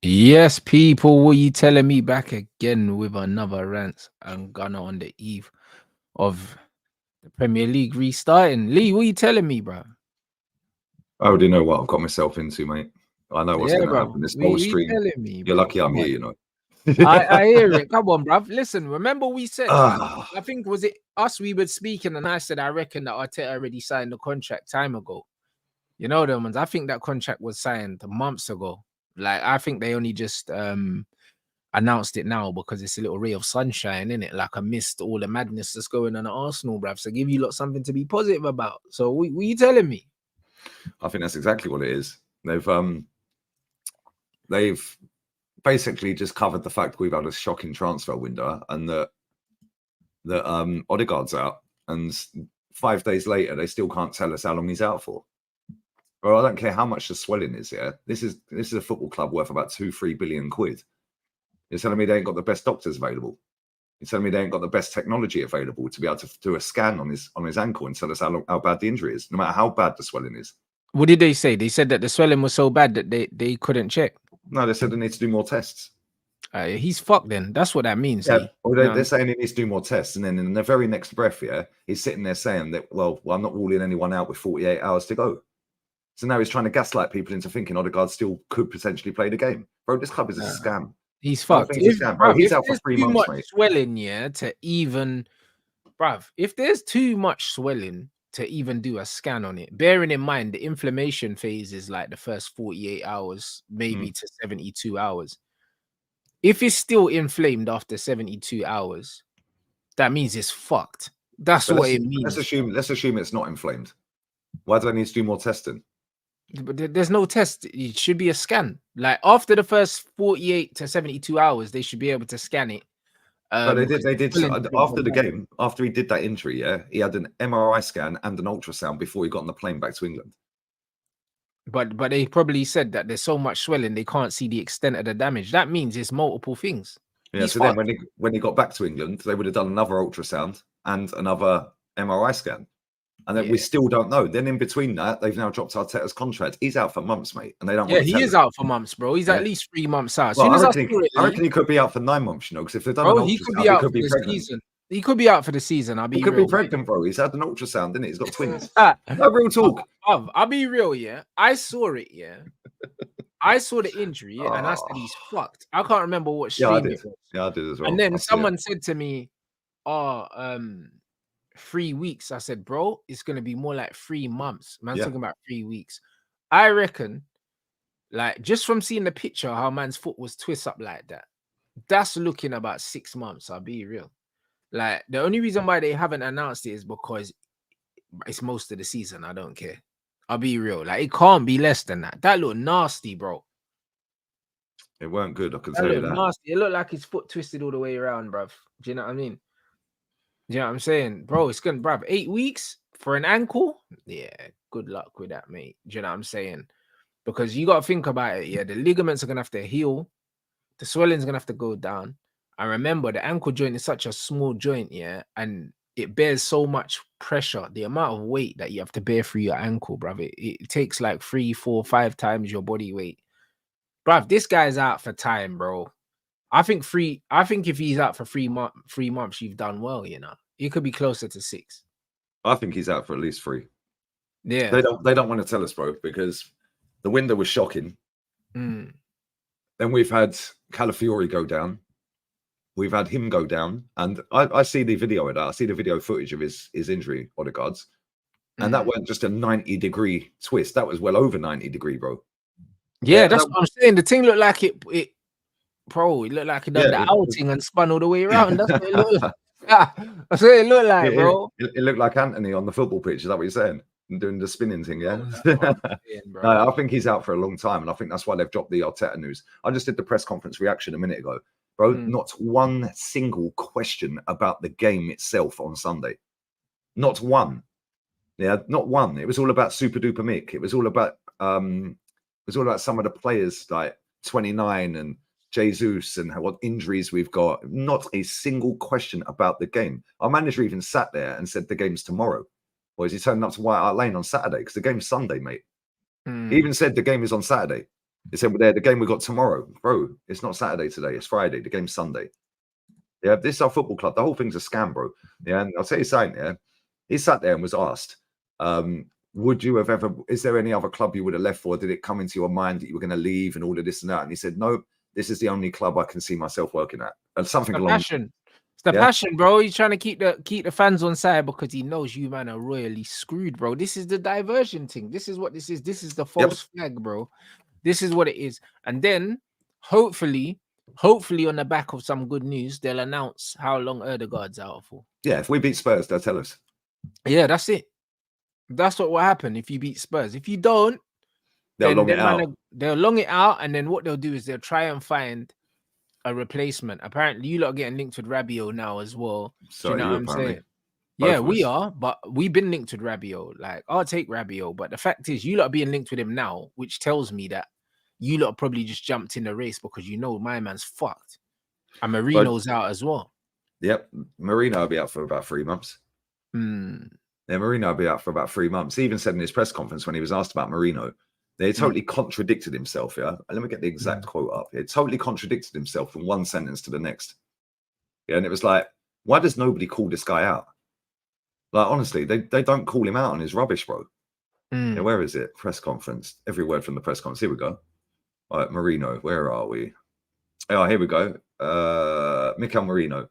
Yes, people, what you telling me back again with another rant and Gunner on the eve of the Premier League restarting? Lee, what you telling me, bro? I already know what I've got myself into, mate. I know what's Yeah, going to bro. happen. This whole We stream. telling me, You're bro. lucky I'm Come here, on. you know. I hear it. Come on, bruv. Listen, remember we said, Ah, I think was it us we were speaking, and I said I reckon that Arteta already signed the contract time ago. You know them ones. I think that contract was signed months ago. Like I think they only just announced it now because it's a little ray of sunshine, in it. Like I missed all the madness that's going on at Arsenal, bruv. So give you lot something to be positive about. So what you telling me? I think that's exactly what it is. They've basically just covered the fact we've had a shocking transfer window and that Odegaard's out, and 5 days later they still can't tell us how long he's out for. Well, I don't care how much the swelling is. Yeah, this is a football club worth about 2-3 billion quid. You're telling me they ain't got the best doctors available. You're telling me they ain't got the best technology available to be able to do a scan on his ankle and tell us how bad the injury is, no matter how bad the swelling is. What did they say? They said that the swelling was so bad that they couldn't check. No, they said they need to do more tests. He's fucked then. That's what that means. Yeah, well, they're saying he needs to do more tests. And then in the very next breath, yeah, he's sitting there saying that, well, I'm not ruling anyone out with 48 hours to go. So now he's trying to gaslight people into thinking Odegaard still could potentially play the game. Bro, this club is a scam. He's fucked. He's out for 3 months, much mate. Swelling, yeah, to even, bruv, if there's too much swelling to even do a scan on it, bearing in mind the inflammation phase is like the first 48 hours, maybe to 72 hours. If it's still inflamed after 72 hours, that means it's fucked. That's what it means. Let's assume it's not inflamed. Why do I need to do more testing? But there's no test. It should be a scan. Like after the first 48 to 72 hours, they should be able to scan it. But they did after the game, after he did that injury, yeah, he had an MRI scan and an ultrasound before he got on the plane back to England. But they probably said that there's so much swelling they can't see the extent of the damage. That means it's multiple things. Yeah, so then when he got back to England, they would have done another ultrasound and another MRI scan. And then we still don't know. Then in between that, they've now dropped Arteta's contract. He's out for months, mate. And they don't want to tell us. Out for months, bro. He's at least 3 months out. Well, I reckon he could be out for 9 months, you know, because if they've done an ultrasound, he could be out for the season. He could be out for the season. He could be pregnant, bro. He's had an ultrasound, didn't he? He's got twins. No, real talk. I'll be real, yeah. I saw it, yeah. I saw the injury, and I said he's fucked. I can't remember what stream it was. Yeah, I did as well. And then someone said to me, 3 weeks. I said, bro, it's gonna be more like 3 months. Man's talking about 3 weeks. I reckon, like, just from seeing the picture, how man's foot was twist up like that, that's looking about 6 months. I'll be real. Like, the only reason why they haven't announced it is because it's most of the season. I don't care. I'll be real. Like, it can't be less than that. That looked nasty, bro. It weren't good. I can tell you that. Nasty. It looked like his foot twisted all the way around, bruv. Do you know what I mean? Do you know what I'm saying? Bro, it's gonna, bruv, 8 weeks for an ankle? Yeah, good luck with that, mate. Do you know what I'm saying? Because you got to think about it, yeah. The ligaments are gonna have to heal. The swelling's gonna have to go down. And remember, the ankle joint is such a small joint, yeah, and it bears so much pressure. The amount of weight that you have to bear through your ankle, bruv, it takes like 3, 4, 5 times your body weight. Bruv, this guy's out for time, bro. I think if he's out for 3 months, you've done well, you know. He could be closer to 6. I think he's out for at least 3. Yeah. They don't want to tell us, bro, because the window was shocking. Then we've had Calafiori go down. We've had him go down. And I see the video of that. I see the video footage of his injury, Odegaard's. And that wasn't just a 90-degree twist. That was well over 90-degree, bro. Yeah, that's what I'm saying. The thing looked like it looked like it done the outing and spun all the way around. That's what it looked like. That's what it looked like, bro. It looked like Anthony on the football pitch. Is that what you're saying? Doing the spinning thing, yeah? No, I think he's out for a long time, and I think that's why they've dropped the Arteta news. I just did the press conference reaction a minute ago. Bro, not one single question about the game itself on Sunday. Not one. Yeah, not one. It was all about Super Duper Mick. It was all about some of the players like 29 and Jesus and what injuries we've got. Not a single question about the game. Our manager even sat there and said the game's tomorrow. Or is he turning up to White Hart Lane on Saturday? Because the game's Sunday, mate. He even said the game is on Saturday. He said, well, the game we got tomorrow, bro. It's not Saturday today. It's Friday. The game's Sunday. Yeah, this is our football club. The whole thing's a scam, bro. Yeah, and I'll tell you something. Yeah, he sat there and was asked, would you have ever? Is there any other club you would have left for? Did it come into your mind that you were going to leave and all of this and that? And he said, no, this is the only club I can see myself working at. And something The along. passion. It's the passion, bro. He's trying to keep the fans on side because he knows you man are royally screwed, bro. This is the diversion thing. This is what this is. This is the false flag, bro. This is what it is. And then hopefully on the back of some good news, they'll announce how long Odegaard's out for. Yeah, if we beat Spurs, they'll tell us. Yeah, that's it. That's what will happen if you beat Spurs. If you don't, they'll long it out. They'll long it out, and then what they'll do is they'll try and find a replacement. Apparently, you lot are getting linked with Rabiot now as well. So you know what I'm saying? Yeah, we are, but we've been linked with Rabiot. Like, I'll take Rabiot, but the fact is, you lot are being linked with him now, which tells me that you lot probably just jumped in the race because you know my man's fucked. And Marino's out as well. Yep, Marino will be out for about 3 months. Yeah, Marino will be out for about 3 months. He even said in his press conference when he was asked about Marino, they totally contradicted himself. Yeah, let me get the exact quote up. It totally contradicted himself from one sentence to the next. Yeah, and it was like, why does nobody call this guy out? Like, honestly, they don't call him out on his rubbish, bro. Yeah, where is it? Press conference. Every word from the press conference. Here we go. All right, Marino. Where are we? Oh, here we go. Mikel Marino.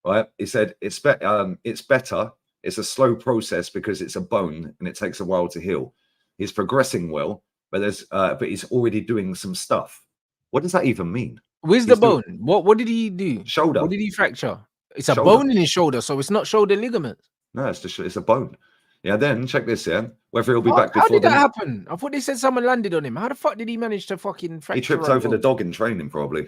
Right. He said it's better. It's a slow process because it's a bone and it takes a while to heal. He's progressing well, but he's already doing some stuff. What does that even mean? Where's the bone? What did he do? Shoulder. What did he fracture? It's a bone in his shoulder, so it's not shoulder ligament. No, it's a bone. Yeah, then check this, yeah. Whether he'll be back before. How did that happen? I thought they said someone landed on him. How the fuck did he manage to fucking fracture? He tripped over the dog in training, probably.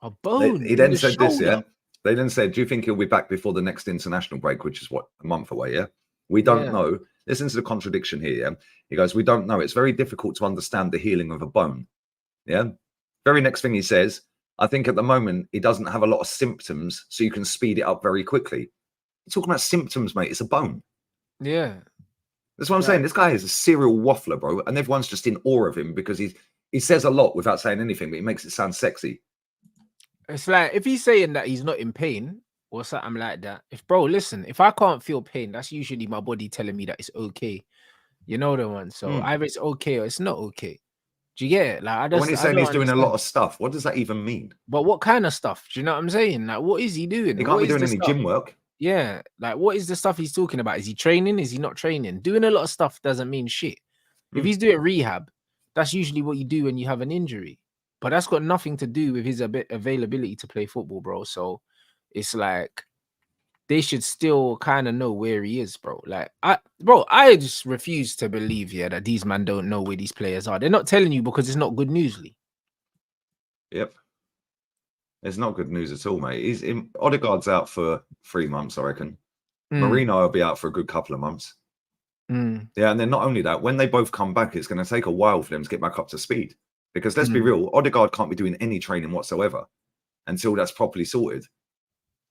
A bone. He then said this, yeah. They then said, do you think he'll be back before the next international break, which is what, a month away, yeah? We don't know. Listen to the contradiction here, yeah? He goes, we don't know. It's very difficult to understand the healing of a bone. Yeah. Very next thing he says, I think at the moment he doesn't have a lot of symptoms, so you can speed it up very quickly. You're talking about symptoms, mate. It's a bone. Yeah. That's what I'm saying. This guy is a serial waffler, bro. And everyone's just in awe of him because he says a lot without saying anything, but he makes it sound sexy. It's like, if he's saying that he's not in pain or something like that, if I can't feel pain, that's usually my body telling me that it's okay. You know the one. So either it's okay or it's not okay. Do you get it? Like, when he's saying he's doing a lot of stuff, what does that even mean? But what kind of stuff? Do you know what I'm saying? Like, what is he doing? He can't be doing any gym work. Yeah. Like, what is the stuff he's talking about? Is he training? Is he not training? Doing a lot of stuff doesn't mean shit. If he's doing rehab, that's usually what you do when you have an injury. But that's got nothing to do with his availability to play football, bro. So it's like, they should still kind of know where he is, bro. Like, I just refuse to believe, that these men don't know where these players are. They're not telling you because it's not good news, Lee. Yep. It's not good news at all, mate. Odegaard's out for 3 months, I reckon. Marino will be out for a good couple of months. Yeah, and then not only that, when they both come back, it's going to take a while for them to get back up to speed. Because let's be real, Odegaard can't be doing any training whatsoever until that's properly sorted.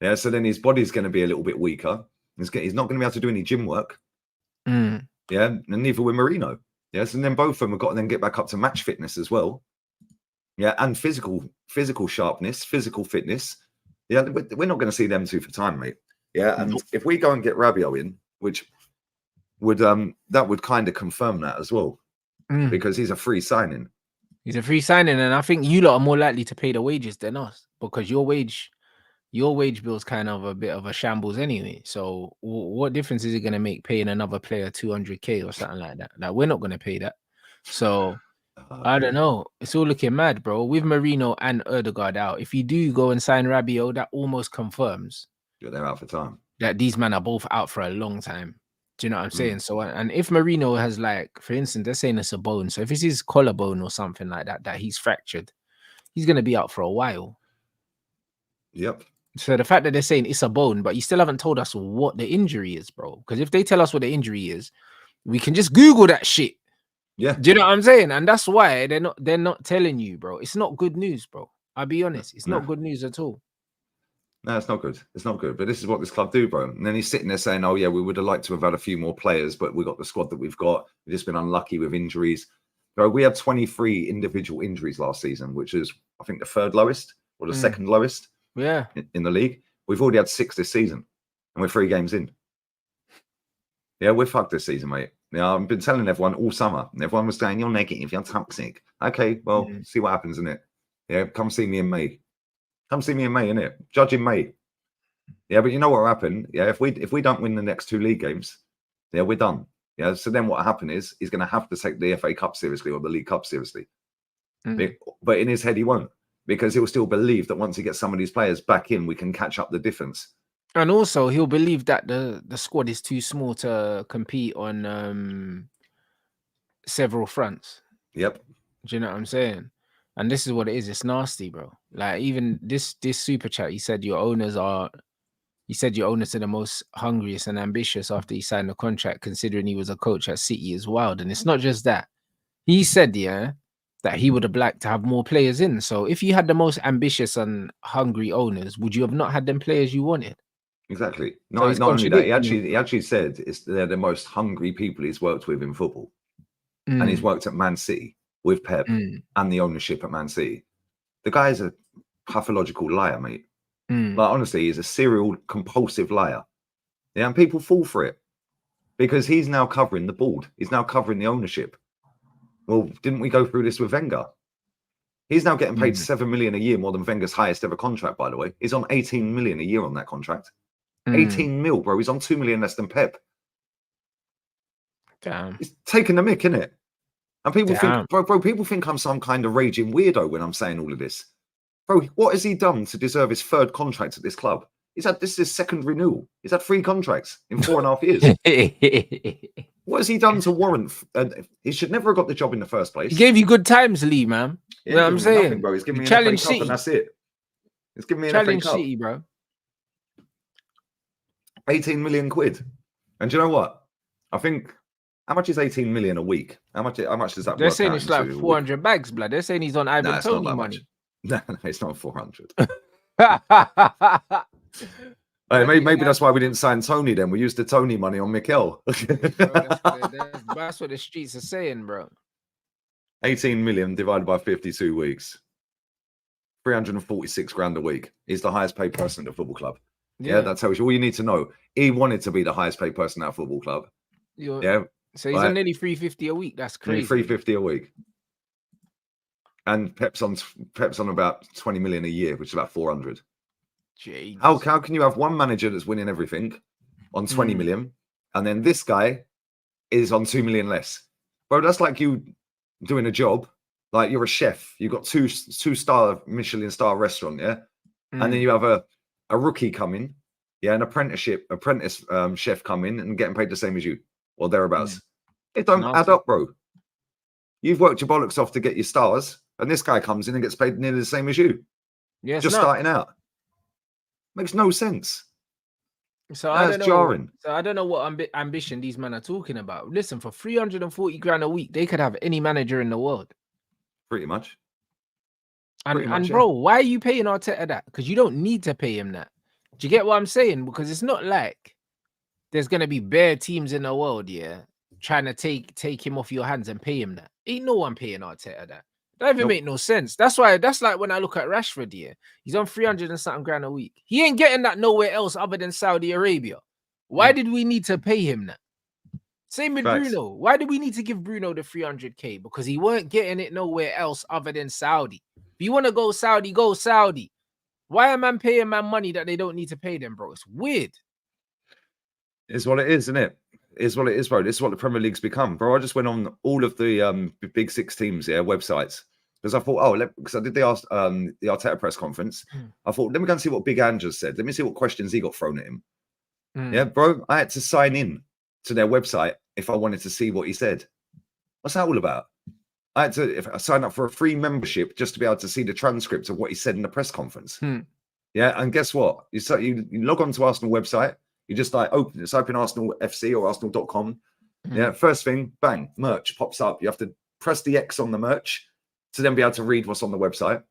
Yeah, so then his body's going to be a little bit weaker. He's not going to be able to do any gym work. Yeah, and neither will Marino. Yes, and then both of them have got to then get back up to match fitness as well. Yeah, and physical sharpness, physical fitness. Yeah, we're not going to see them two for time, mate. Yeah, and if we go and get Rabiot in, which would that would kind of confirm that as well, because he's a free signing. He's a free signing, and I think you lot are more likely to pay the wages than us because your wage bill's kind of a bit of a shambles anyway. So what difference is it going to make paying another player 200k or something like that? Like, we're not going to pay that. So I don't know. It's all looking mad, bro. With Marino and Odegaard out, if you do go and sign Rabiot, that almost confirms they're out for time. That these men are both out for a long time. Do you know what I'm saying? So, and if Marino has, like, for instance, they're saying it's a bone. So if it's his collarbone or something like that he's fractured, he's going to be out for a while. Yep. So the fact that they're saying it's a bone, but you still haven't told us what the injury is, bro. Because if they tell us what the injury is, we can just Google that shit. Yeah. Do you know what I'm saying? And that's why they're not telling you, bro. It's not good news, bro. I'll be honest. It's not good news at all. No, it's not good. It's not good. But this is what this club do, bro. And then he's sitting there saying, "Oh yeah, we would have liked to have had a few more players, but we got the squad that we've got. We've just been unlucky with injuries." Bro, we had 23 individual injuries last season, which is, I think, the third lowest or the second lowest. Yeah, in the league. We've already had 6 this season, and we're 3 games in. Yeah, we're fucked this season, mate. Yeah, I've been telling everyone all summer, and everyone was saying, "You're negative, you're toxic." Okay, well, see what happens, innit? Yeah, come see me in May. Come see me in May, innit? Judge in May. Yeah, but you know what will happen? Yeah, if we don't win the next 2 league games, yeah, we're done. Yeah, so then what will happen is he's going to have to take the FA Cup seriously or the League Cup seriously. But in his head, he won't, because he'll still believe that once he gets some of these players back in, we can catch up the difference. And also, he'll believe that the squad is too small to compete on several fronts. Yep. Do you know what I'm saying? And this is what it is. It's nasty, bro. Like, even this super chat, he said your owners are the most hungriest and ambitious after he signed the contract, considering he was a coach at City as well. And it's not just that. He said, yeah, that he would have liked to have more players in. So if you had the most ambitious and hungry owners, would you have not had them players you wanted? Exactly. Not only that, he actually said they're the most hungry people he's worked with in football. And he's worked at Man City with Pep and the ownership at Man City. The guy is a pathological liar, mate. Like, honestly, he's a serial compulsive liar. Yeah, and people fall for it because he's now covering the board. He's now covering the ownership. Well, didn't we go through this with Wenger? He's now getting paid 7 million a year, more than Wenger's highest ever contract, by the way. He's on 18 million a year on that contract. 18 mil, bro. He's on 2 million less than Pep. Damn. He's taking the mick, innit? And people think, bro, people think I'm some kind of raging weirdo when I'm saying all of this. Bro, what has he done to deserve his 3rd contract at this club? This is his 2nd renewal. He's had 3 contracts in 4.5 years. What has he done to warrant? He should never have got the job in the first place. He gave you good times, Lee, man. You know what I'm saying? Nothing, bro. He's giving me an FA Cup and that's it. He's giving me an FA Cup. City, bro. 18 million quid. And do you know what? I think, how much is 18 million a week? How much does that They're saying it's like 400 bags, blood. They're saying he's on Ivan Toney money. No, it's not 400. Maybe that's why we didn't sign Tony then. We used the Tony money on Mikel. That's what the streets are saying, bro. 18 million divided by 52 weeks. 346 grand a week. He's the highest paid person at the football club. Yeah, that tells you all you need to know. He wanted to be the highest paid person at a football club. Yeah. So he's on nearly 350 a week. That's crazy. 350 a week. And Pep's on about 20 million a year, which is about 400. Jeez. How can you have one manager that's winning everything on 20 million, and then this guy is on 2 million less? Bro, that's like you doing a job, like you're a chef. You've got two-star Michelin star restaurant, yeah? And then you have a rookie come in, yeah, an apprentice chef come in and getting paid the same as you, or thereabouts. It don't add up, bro. You've worked your bollocks off to get your stars, and this guy comes in and gets paid nearly the same as you. Yes, just starting out. Makes no sense. So that's jarring. So I don't know what ambition these men are talking about. Listen, for 340 grand a week, they could have any manager in the world. Pretty much. And bro, why are you paying Arteta that? Because you don't need to pay him that. Do you get what I'm saying? Because it's not like there's gonna be bare teams in the world, yeah, trying to take him off your hands and pay him that. Ain't no one paying Arteta that. That even make no sense. That's like when I look at Rashford, yeah, he's on 300 and something grand a week. He ain't getting that nowhere else other than Saudi Arabia. Why did we need to pay him that? Same with Bruno. Why did we need to give Bruno the 300k? Because he weren't getting it nowhere else other than Saudi. If you want to go Saudi, go Saudi. Why am I paying man money that they don't need to pay them, bro? It's weird. It's what it is, isn't it? It's what it is, bro. This is what the Premier League's become, bro. I just went on all of the big 6 teams, websites, because I thought, because I did the Arteta press conference. I thought, let me go and see what Big Andrew said. Let me see what questions he got thrown at him. Yeah, bro. I had to sign in to their website if I wanted to see what he said. What's that all about? I had to sign up for a free membership just to be able to see the transcript of what he said in the press conference. Yeah, and guess what? You log on to Arsenal website. You just type in Arsenal FC or Arsenal.com. Yeah, first thing, bang, merch pops up. You have to press the X on the merch to then be able to read what's on the website.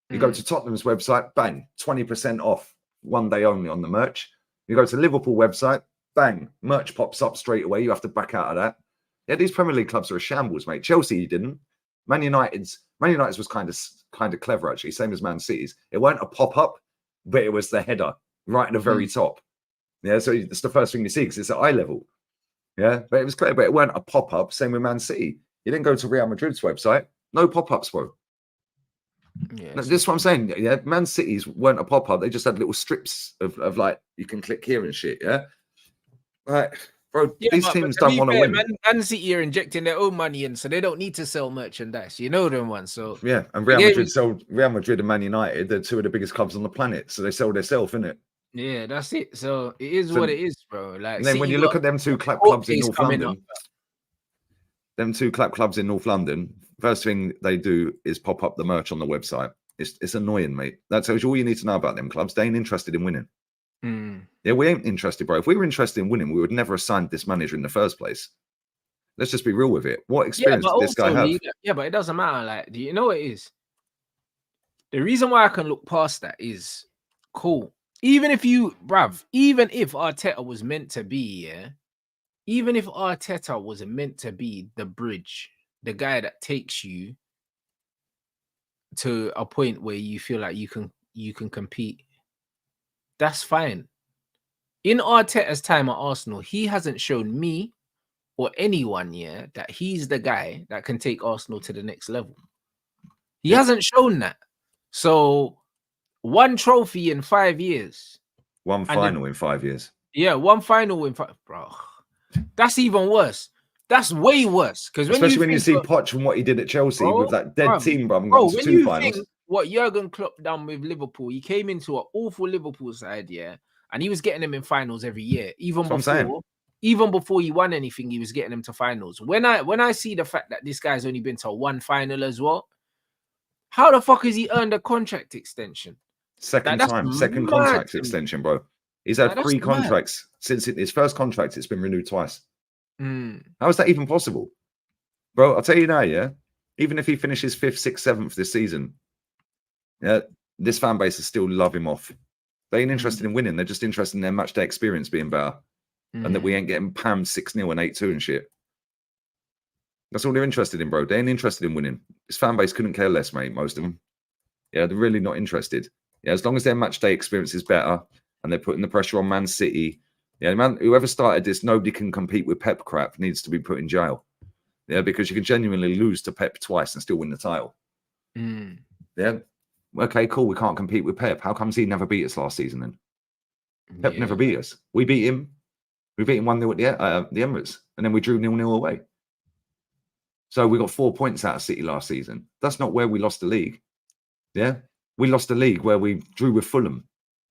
You go to Tottenham's website, bang, 20% off one day only on the merch. You go to the Liverpool website, bang, merch pops up straight away. You have to back out of that. Yeah, these Premier League clubs are a shambles, mate. Chelsea didn't. Man United's was kind of clever, actually, same as Man City's. It weren't a pop-up, but it was the header right at the very top. Yeah, so it's the first thing you see because it's at eye level. Yeah, but it was clear, but it weren't a pop-up. Same with Man City. You didn't go to Real Madrid's website. No pop-ups, bro. Yeah, this is what I'm saying. Yeah, Man City's weren't a pop-up. They just had little strips of like, you can click here and shit, yeah? Right. Bro, these teams don't want to win. Man City are injecting their own money in, so they don't need to sell merchandise. You know them ones. So yeah, and Real Madrid and Man United, they're two of the biggest clubs on the planet. So they sell themselves, innit? Yeah, that's it. So it is what it is, bro. Like, and then when you look at them two clap clubs in North London, first thing they do is pop up the merch on the website. It's annoying, mate. That tells you all you need to know about them clubs. They ain't interested in winning. Yeah, we ain't interested, bro. If we were interested in winning, we would never have signed this manager in the first place. Let's just be real with it. What experience did this guy have? Yeah, but it doesn't matter. Like, do you know what it is? The reason why I can look past that is cool. Even if Arteta was meant to be, even if Arteta was meant to be the bridge, the guy that takes you to a point where you feel like you can compete, that's fine. In Arteta's time at Arsenal, he hasn't shown me or anyone that he's the guy that can take Arsenal to the next level. He hasn't shown that. So one trophy in 5 years. One final in 5 years. Yeah, one final in 5. Bro, that's even worse. That's way worse. Because especially when you see Poch and what he did at Chelsea with that dead team, bro, and got to 2 finals. What Jurgen Klopp done with Liverpool, he came into an awful Liverpool side, and he was getting them in finals every year. Even before he won anything, he was getting them to finals. When I see the fact that this guy's only been to one final as well, how the fuck has he earned a contract extension? Second contract extension, bro. He's had 3 contracts since his first contract. It's been renewed twice. How is that even possible, bro? I'll tell you now, even if he finishes 5th, 6th, 7th this season, this fan base is still love him off. They ain't interested in winning. They're just interested in their match day experience being better, and that we ain't getting pammed 6-0 and 8-2 and shit. That's all they're interested in, bro. They ain't interested in winning. This fan base couldn't care less, mate. Most of them, they're really not interested. Yeah, as long as their match day experience is better and they're putting the pressure on Man City. Yeah, man, whoever started this, nobody can compete with Pep crap, needs to be put in jail. Yeah, because you can genuinely lose to Pep twice and still win the title. Yeah. Okay, cool. We can't compete with Pep. How comes he never beat us last season then? Pep never beat us. We beat him. We beat him 1-0 at the Emirates, and then we drew 0-0 away. So we got 4 points out of City last season. That's not where we lost the league. Yeah, we lost the league where we drew with Fulham.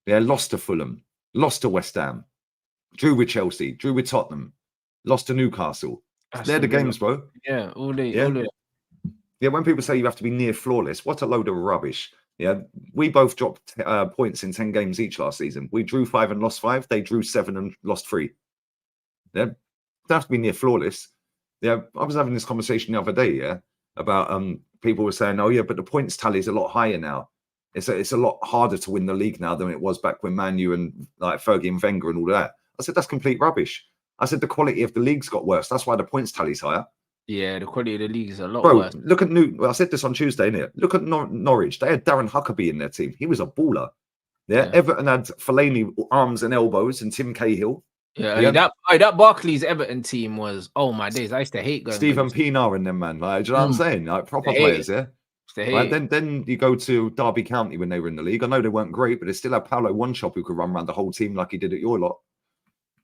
Yeah, lost to Fulham, lost to West Ham, drew with Chelsea, drew with Tottenham, lost to Newcastle. They're the games, bro. Yeah, all day. Yeah, when people say you have to be near flawless, what a load of rubbish. Yeah, we both dropped points in 10 games each last season. We drew 5 and lost 5. They drew 7 and lost 3. Yeah, don't have to be near flawless. Yeah, I was having this conversation the other day, about people were saying, oh yeah, but the points tally is a lot higher now. It's a lot harder to win the league now than it was back when Man U and like Fergie and Wenger and all that. I said, that's complete rubbish. I said, the quality of the league's got worse. That's why the points tally's higher. Yeah, the quality of the league is a lot worse. Look at I said this on Tuesday, innit? Look at Norwich. They had Darren Huckabee in their team. He was a baller. Yeah. Everton had Fellaini arms and elbows and Tim Cahill. Yeah, that Barclays Everton team was, oh my days. I used to hate going. Stephen Pienaar and them, man. Like, do you know what I'm saying? Like proper players, Right, then you go to Derby County when they were in the league. I know they weren't great, but they still had Paolo One-Shop who could run around the whole team like he did at your lot.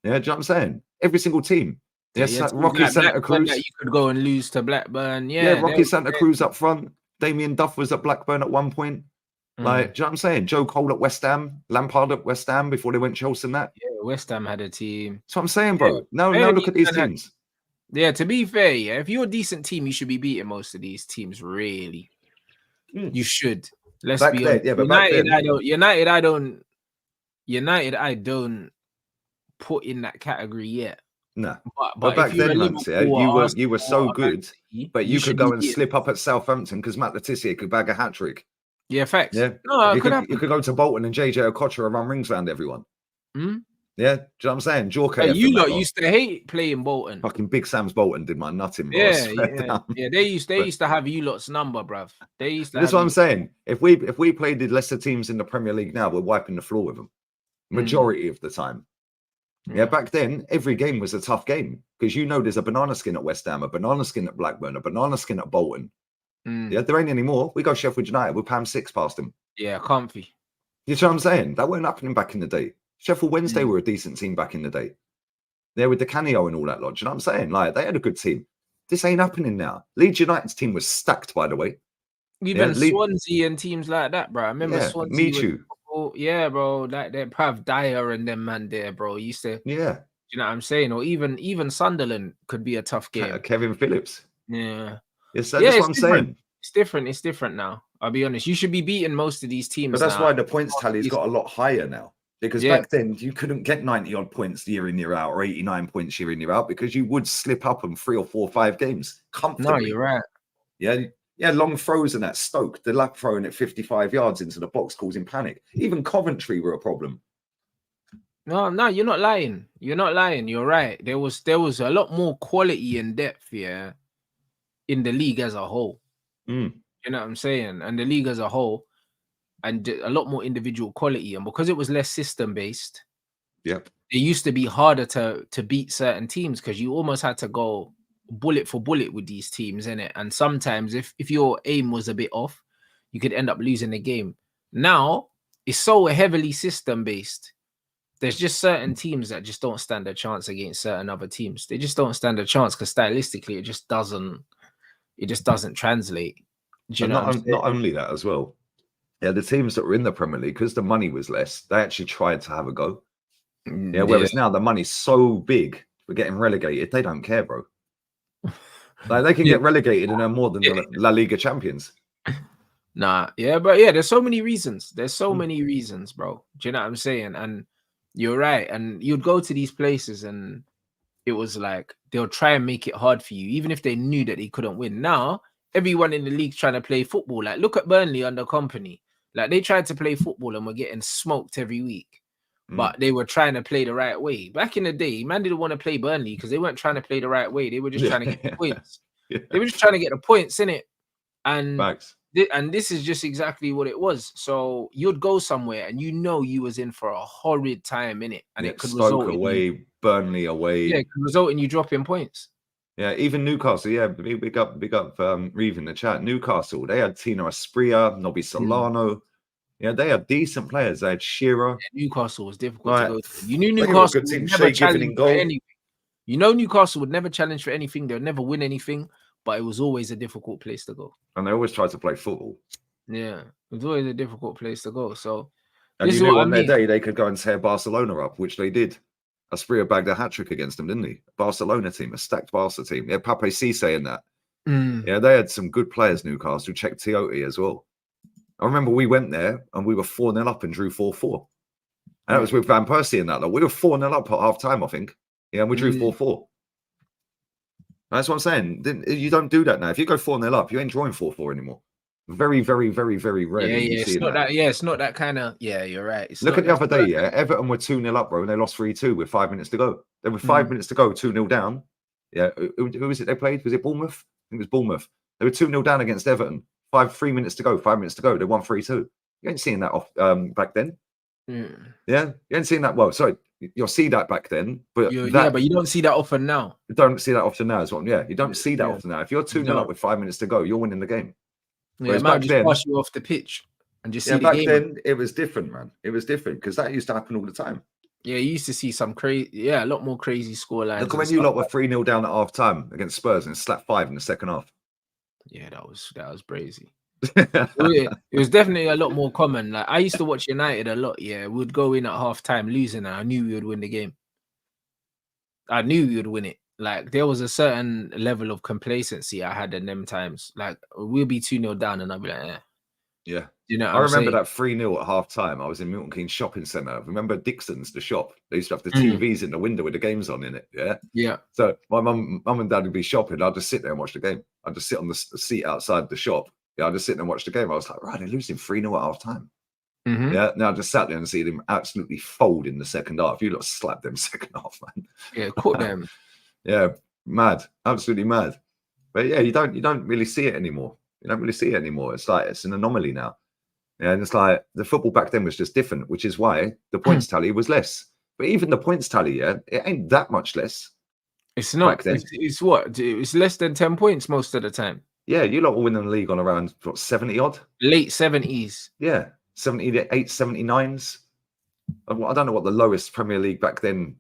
Yeah, do you know what I'm saying? Every single team. Yes, Rocky Santa Cruz. You could go and lose to Blackburn. Yeah, Rocky Santa Cruz up front. Damien Duff was at Blackburn at one point. Like, do you know what I'm saying? Joe Cole at West Ham, Lampard at West Ham before they went Chelsea and that. Yeah, West Ham had a team. That's what I'm saying, bro. Now look at these teams. Yeah, to be fair, if you're a decent team, you should be beating most of these teams, really. You should. Let's be honest. United, I don't put in that category yet. No, but back then, you were so good, but you could go and slip up at Southampton because Matt Letizia could bag a hat trick. Yeah, facts. Yeah, No, it could happen. You could go to Bolton and JJ Okocha run rings around everyone. Hmm? Yeah, do you know what I'm saying? Hey, Jorka. you lot used to hate playing Bolton. Fucking Big Sam's Bolton did my nutting, bro. Yeah. They used to have you lot's number, bruv. They used to. That's what I'm saying. If we played the lesser teams in the Premier League now, we're wiping the floor with them. Majority of the time. Yeah, back then, every game was a tough game because there's a banana skin at West Ham, a banana skin at Blackburn, a banana skin at Bolton. Yeah, there ain't any more. We go Sheffield United, we'll pound 6 past them. Yeah, comfy. You know what I'm saying? That weren't happening back in the day. Sheffield Wednesday were a decent team back in the day. There with the Canio and all that lot. You know what I'm saying? Like, they had a good team. This ain't happening now. Leeds United's team was stacked, by the way. Even Swansea and teams like that, bro. I remember Swansea. Yeah, bro. Like they have Dyer and them man there, bro. Used to. Yeah. You know what I'm saying? Or even Sunderland could be a tough game. Kevin Phillips. Yeah. Yes, that's what I'm saying. It's different now. I'll be honest. You should be beating most of these teams. But that's why the points tally's got a lot higher now. Because back then you couldn't get 90 odd points year in, year out, or 89 points year in, year out, because you would slip up on 3 or 4 or 5 games comfortably. No, you're right. Yeah, long throws and that Stoke, the lap throwing at 55 yards into the box causing panic. Even Coventry were a problem. No, you're not lying. You're not lying. You're right. There was a lot more quality and depth, in the league as a whole. You know what I'm saying? And the league as a whole, and a lot more individual quality. And because it was less system based, it used to be harder to beat certain teams because you almost had to go bullet for bullet with these teams, innit? And sometimes if your aim was a bit off, you could end up losing the game. Now it's so heavily system based. There's just certain teams that just don't stand a chance against certain other teams. They just don't stand a chance because stylistically it just doesn't translate. Not only that as well. Yeah, the teams that were in the Premier League, because the money was less, they actually tried to have a go. Yeah, whereas now the money's so big, we're getting relegated. They don't care, bro. Like they can get relegated and earn more than the La Liga champions. But there's so many reasons. There's so many reasons, bro. Do you know what I'm saying? And you're right. And you'd go to these places and it was like they'll try and make it hard for you, even if they knew that they couldn't win. Now, everyone in the league's trying to play football. Like, look at Burnley under Company. Like, they tried to play football and were getting smoked every week. But they were trying to play the right way. Back in the day, man didn't want to play Burnley because they weren't trying to play the right way. They were just trying to get the points. They were just trying to get the points, innit? And this is just exactly what it was. So you'd go somewhere and you was in for a horrid time, innit? And it could Stoke away, Burnley away. Yeah, it could result in you dropping points. Yeah, even Newcastle. Yeah, big up Reeve in the chat. Newcastle, they had Tino Asprilla, Nobby Solano. Yeah, they had decent players. They had Shearer. Yeah, Newcastle was difficult to go to. You knew Newcastle would never challenge for anything. You know Newcastle would never challenge for anything. They'll never win anything, but it was always a difficult place to go. And they always tried to play football. Yeah, it was always a difficult place to go. So, and you knew on their day they could go and tear Barcelona up, which they did. Asprilla bagged a hat-trick against them, didn't he? Barcelona team, a stacked Barca team. Yeah, Pape Cisse in that. Yeah, they had some good players, Newcastle. Check Tiote as well. I remember we went there and we were 4-0 up and drew 4-4. And that was with Van Persie in that. Like, we were 4-0 up at half time, I think. Yeah, and we drew 4-4. That's what I'm saying. You don't do that now. If you go 4-0 up, you ain't drawing 4-4 anymore. Very, very, very, very rare. It's not that. Yeah, it's not that kind of. Yeah, you're right. Look at the other day. Yeah, Everton were 2-0 up, bro, and they lost 3-2 with 5 minutes to go. There were 5 minutes to go, 2-0 down. Yeah, who was it they played? Was it Bournemouth? I think it was Bournemouth. They were 2-0 down against Everton. 3 minutes to go. 5 minutes to go. They won 3-2. You ain't seeing that off back then. Yeah, you ain't seeing that. Well, sorry, you'll see that back then, but but you don't see that often now. You don't see that often now as well. Yeah, you don't see that often now. If you're 2-0 up with 5 minutes to go, you're winning the game. Yeah, it might just pass you off the pitch and just see the game. Back then it was different, man. It was different because that used to happen all the time. Yeah, you used to see some crazy, a lot more crazy scorelines. Look when you lot were 3-0 down at half time against Spurs and slapped 5 in the second half. Yeah, that was crazy. It was definitely a lot more common. Like I used to watch United a lot. Yeah, we'd go in at half time losing, and I knew we would win the game. I knew we would win it. Like there was a certain level of complacency I had in them times. Like we'll be 2-0 down, and I'll be like, yeah. You know, I remember that 3-0 at half time. I was in Milton Keynes shopping centre. Remember Dixon's, the shop? They used to have the TVs in the window with the games on in it. Yeah. Yeah. So my mum and dad would be shopping. I'd just sit there and watch the game. I'd just sit on the seat outside the shop Yeah, I just sitting and watched the game. I was like, right, they're losing 3-0 at half time. Mm-hmm. Yeah, now I just sat there and see them absolutely fold in the second half. You lot slapped them second half, man. Yeah, cook them. Yeah, mad, absolutely mad. But yeah, you don't really see it anymore. You don't really see it anymore. It's like it's an anomaly now. Yeah, and it's like the football back then was just different, which is why the points tally was less. But even the points tally, yeah, it ain't that much less. It's not. Back then. It's what? It's less than 10 points most of the time. Yeah, you lot were winning the league on around what 70 odd. Late 70s. Yeah, 78, 79s. I don't know what the lowest Premier League back then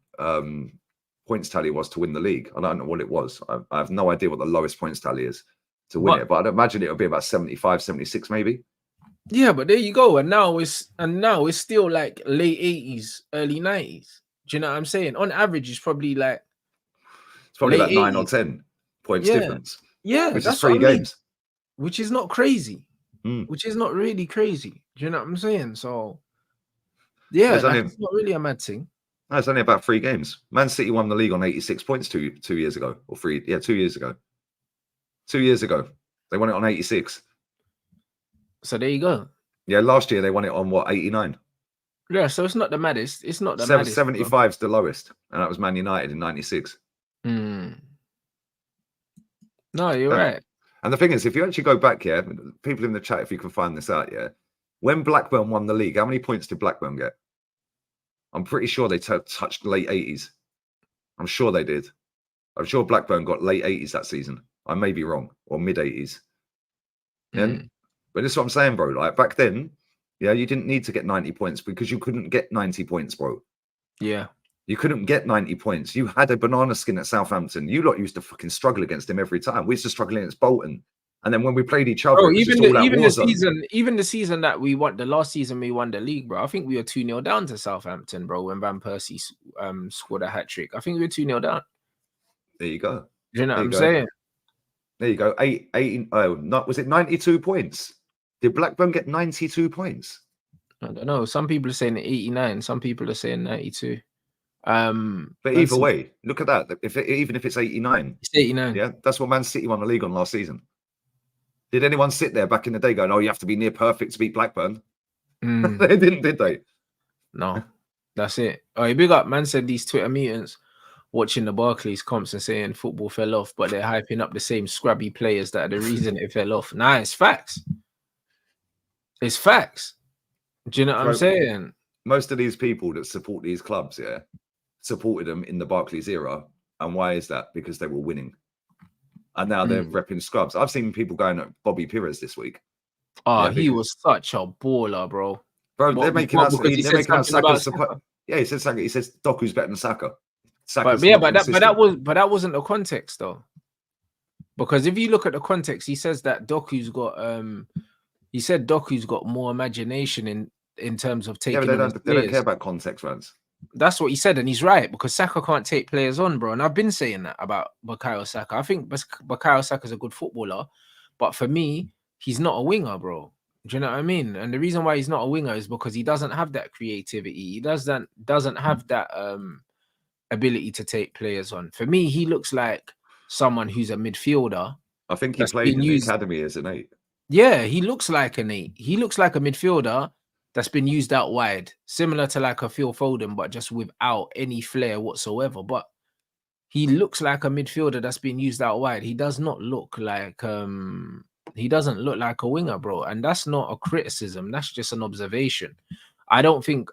points tally was to win the league. I don't know what it was. I have no idea what the lowest points tally is to win it, but I'd imagine it would be about 75, 76 maybe. Yeah, but there you go. And now it's still like late 80s, early 90s. Do you know what I'm saying? On average, it's probably like like 9 or 10 points difference. Yeah, which is 3 games. Which is not crazy. Mm. Which is not really crazy. Do you know what I'm saying? So yeah, it's not really a mad thing. No, it's only about 3 games. Man City won the league on 86 points 2 years ago. Or 3, yeah, 2 years ago. 2 years ago. They won it on 86. So there you go. Yeah, last year they won it on what, 89? Yeah, so it's not the maddest. It's not the maddest. 75 is the lowest. And that was Man United in 96. No, you're right. And the thing is, if you actually go back here, people in the chat, if you can find this out, yeah, when Blackburn won the league, how many points did Blackburn get? I'm pretty sure they touched late 80s. I'm sure they did. I'm sure Blackburn got late 80s that season. I may be wrong, or mid 80s. Yeah, but this is what I'm saying, bro. Like back then, yeah, you didn't need to get 90 points because you couldn't get 90 points, bro. Yeah. You couldn't get 90 points. You had a banana skin at Southampton. You lot used to fucking struggle against him every time. We used to struggle against Bolton. And then when we played each other, bro, even the season that we won, the last season we won the league, bro. I think we were 2-0 down to Southampton, bro, when Van Persie scored a hat-trick. I think we were 2-0 down. There you go. Do you know what I'm saying? There you go. Was it 92 points? Did Blackburn get 92 points? I don't know. Some people are saying 89. Some people are saying 92. But either way, look at that. Even if it's 89, it's 89. Yeah, that's what Man City won the league on last season. Did anyone sit there back in the day going, "Oh, you have to be near perfect to beat Blackburn"? They didn't, did they? No, that's it. Oh, big up. Man said these Twitter mutants watching the Barclays comps and saying football fell off, but they're hyping up the same scrubby players that are the reason it fell off. Nah, it's facts. It's facts. Do you know what I'm saying? Most of these people that support these clubs, yeah, supported them in the Barclays era. And why is that? Because they were winning. And now they're repping scrubs. I've seen people going at Bobby Pires this week. Oh, he was such a baller, bro. Bro, they're making out Saka. Yeah, he said Saka. He says Doku's better than Saka. But that wasn't the context though. Because if you look at the context, he says that Doku's got more imagination in terms of taking. Yeah, but they don't care about context, Rants. That's what he said, and he's right, because Saka can't take players on, bro. And I've been saying that about Bukayo Saka. I think Bukayo Saka's a good footballer, but for me, he's not a winger, bro. Do you know what I mean? And the reason why he's not a winger is because he doesn't have that creativity. He doesn't have that ability to take players on. For me, he looks like someone who's a midfielder. I think he played in the academy as an 8. Yeah, he looks like an 8. He looks like a midfielder that's been used out wide, similar to like a Phil Foden, but just without any flair whatsoever. But he looks like a midfielder that's been used out wide. He does not look like he doesn't look like a winger, bro. And that's not a criticism. That's just an observation. I don't think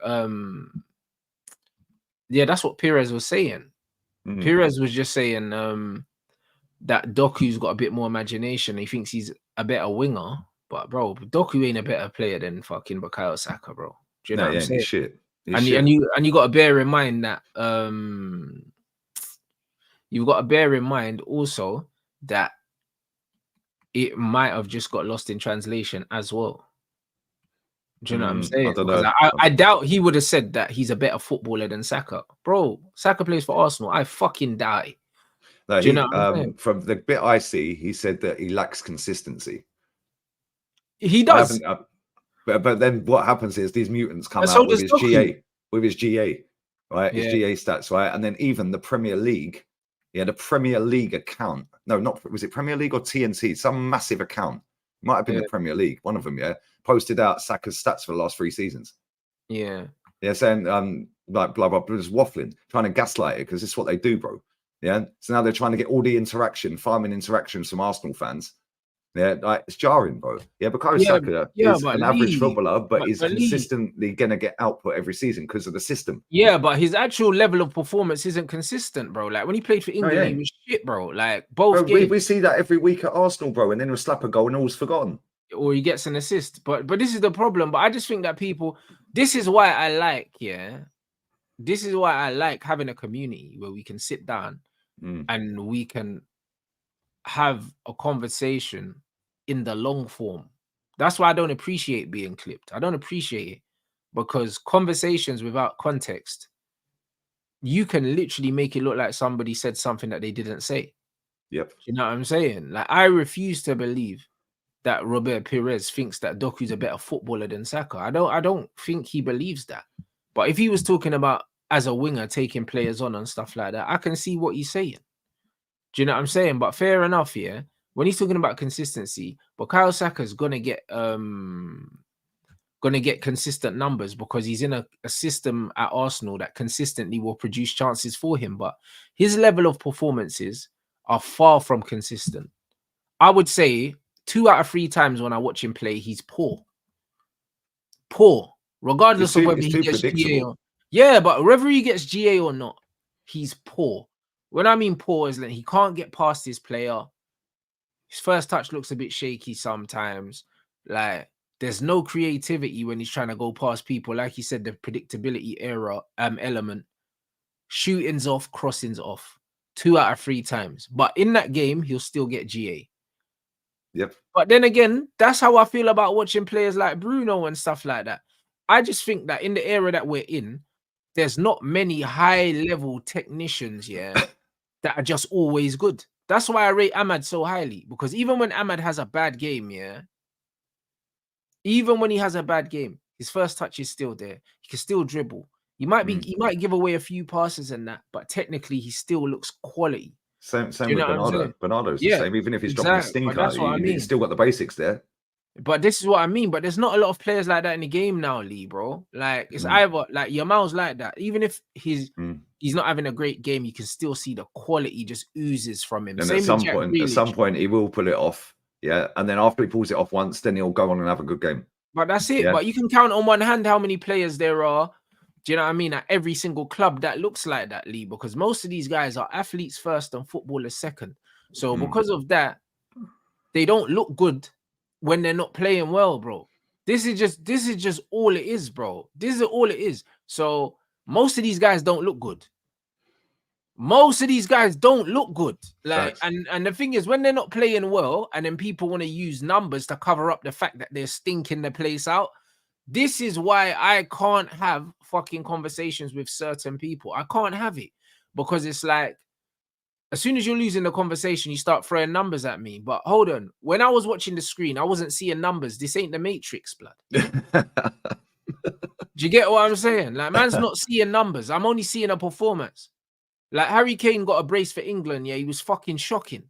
that's what Pires was saying. Pires was just saying that Doku's got a bit more imagination. He thinks he's a better winger. But bro, Doku ain't a better player than fucking Bukayo Saka, bro. Do you know what I'm saying? He's shit. And you got to bear in mind that you've got to bear in mind also that it might have just got lost in translation as well. Do you know what I'm saying? I doubt he would have said that he's a better footballer than Saka, bro. Saka plays for Arsenal. I fucking die. No, you know what I'm saying? From the bit I see, he said that he lacks consistency. He does, but then what happens is these mutants come out with his GA, right? His GA stats, right? And then even the Premier League, the Premier League account. No, was it Premier League or TNT? Some massive account Might have been the Premier League, one of them, posted out Saka's stats for the last 3 seasons. Yeah, saying like blah blah blah, just waffling, trying to gaslight it because it's what they do, bro. Yeah, so now they're trying to get all the farming interactions from Arsenal fans. Yeah, like it's jarring, bro. Yeah, because Saka is an average footballer, but he's consistently gonna get output every season because of the system. Yeah, but his actual level of performance isn't consistent, bro. Like when he played for England, he was shit, bro. Like both games. We see that every week at Arsenal, bro, and then he'll slap a goal and all's forgotten. Or he gets an assist. But this is the problem. But I just think that this is why I like, this is why I like having a community where we can sit down and we can have a conversation in the long form. That's why I don't appreciate being clipped. I don't appreciate it because conversations without context, you can literally make it look like somebody said something that they didn't say. Yep. You know what I'm saying? Like I refuse to believe that Robert Pires thinks that Doku's a better footballer than Saka. I don't think he believes that. But if he was talking about as a winger taking players on and stuff like that, I can see what he's saying. Do you know what I'm saying? But fair enough, when he's talking about consistency, Bukayo Saka's gonna get consistent numbers because he's in a system at Arsenal that consistently will produce chances for him. But his level of performances are far from consistent. I would say 2 out of 3 times when I watch him play, he's poor. Regardless of whether he gets GA or but whether he gets GA or not, he's poor. When I mean poor is that he can't get past his player. His first touch looks a bit shaky sometimes. Like there's no creativity when he's trying to go past people. Like he said, the predictability element. Shootings off, crossings off. 2 out of 3 times. But in that game, he'll still get GA. Yep. But then again, that's how I feel about watching players like Bruno and stuff like that. I just think that in the era that we're in, there's not many high-level technicians, that are just always good. That's why I rate Ahmad so highly. Because even when Ahmad has a bad game, even when he has a bad game, his first touch is still there. He can still dribble. He might give away a few passes and that, but technically he still looks quality. Same with Bernardo. Bernardo's the same. Even if he's dropping a stinker, he's still got the basics there. But this is what I mean. But there's not a lot of players like that in the game now, Lee, bro. Like it's either like Yamal's like that. Even if he's not having a great game, you can still see the quality just oozes from him. And at some point, he will pull it off. Yeah. And then after he pulls it off once, then he'll go on and have a good game. But that's it. Yeah. But you can count on one hand how many players there are. Do you know what I mean? At every single club that looks like that, Lee, because most of these guys are athletes first and footballers second. So because of that, they don't look good when they're not playing well, bro. This is just all it is, bro. This is all it is. So most of these guys don't look good. Most of these guys don't look good. Like, and the thing is, when they're not playing well, and then people want to use numbers to cover up the fact that they're stinking the place out. This is why I can't have fucking conversations with certain people. I can't have it because it's like, as soon as you're losing the conversation, you start throwing numbers at me. But hold on. When I was watching the screen, I wasn't seeing numbers. This ain't the Matrix, blood. Do you get what I'm saying? Like, man's not seeing numbers. I'm only seeing a performance. Like, Harry Kane got a brace for England. Yeah, he was fucking shocking.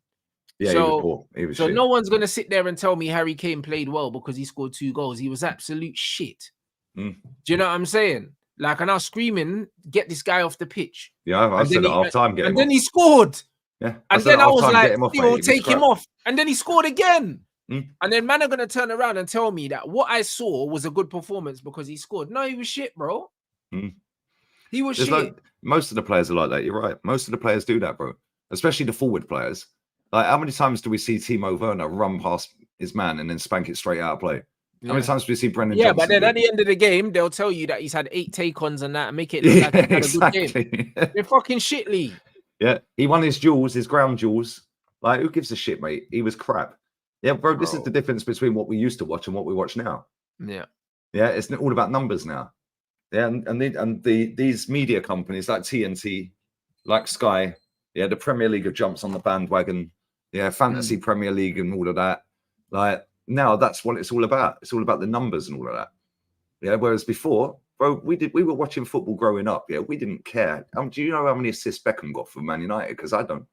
Yeah, so he was so shit. No one's going to sit there and tell me Harry Kane played well because he scored 2 goals. He was absolute shit. Do you know what I'm saying? Like, and I was screaming, get this guy off the pitch. Yeah, I said at half time, and then he scored. Yeah. And then I was like, take him off. And then he scored again. And then man are going to turn around and tell me that what I saw was a good performance because he scored. No, he was shit, bro. He was shit. Like, most of the players are like that. You're right. Most of the players do that, bro. Especially the forward players. Like, how many times do we see Timo Werner run past his man and then spank it straight out of play? How many times do we see Brendan Johnson? But then at the end of the game, they'll tell you that he's had 8 take-ons and that and make it look like he had a good game. They're fucking shit, Lee. Yeah, he won his duels, his ground duels. Like, who gives a shit, mate? He was crap. Yeah, bro, this is the difference between what we used to watch and what we watch now. Yeah. Yeah, it's all about numbers now. Yeah, and these media companies like TNT, like Sky, yeah, the Premier League jumps on the bandwagon. Yeah, Fantasy Premier League and all of that. Like, now that's what it's all about. It's all about the numbers and all of that. Yeah, whereas before, bro, we were watching football growing up. Yeah, we didn't care. Do you know how many assists Beckham got for Man United? Because I don't.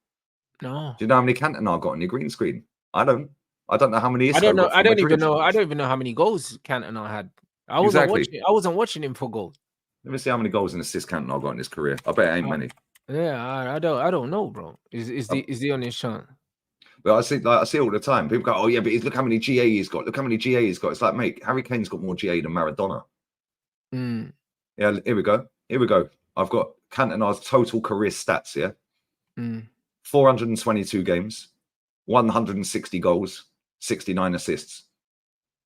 No. Do you know how many Cantona got on your green screen? I don't. I don't know how many I Isco don't know. got I for don't even Madrid. know. I don't even know how many goals Cantona had. I wasn't watching him for goals. Let me see how many goals and assists Cantona got in his career. I bet it ain't many. Yeah, I don't know, bro. Is the honest chance? But I see it all the time. People go, "Oh yeah, but look how many GA he's got. Look how many GA he's got." It's like, mate, Harry Kane's got more GA than Maradona. Yeah, here we go. I've got Cantona's total career stats. Yeah, 422 games, 160 goals, 69 assists.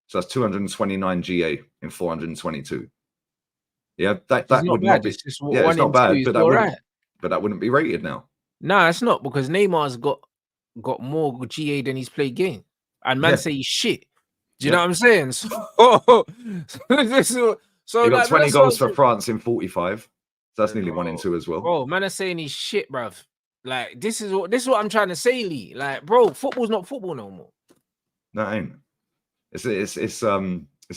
So that's 229 GA in 422. Yeah, that would not be. Yeah, it's not bad, but that wouldn't be rated now. Nah, it's not, because Neymar's got more GA than he's played game, and man say he's shit. Do you know what I'm saying? So he got 20 goals for France in 45. So that's nearly 1 in 2 as well. Bro, man is saying he's shit, bruv. Like, this is what I'm trying to say, Lee. Like, bro, football's not football no more. No, it ain't. It's a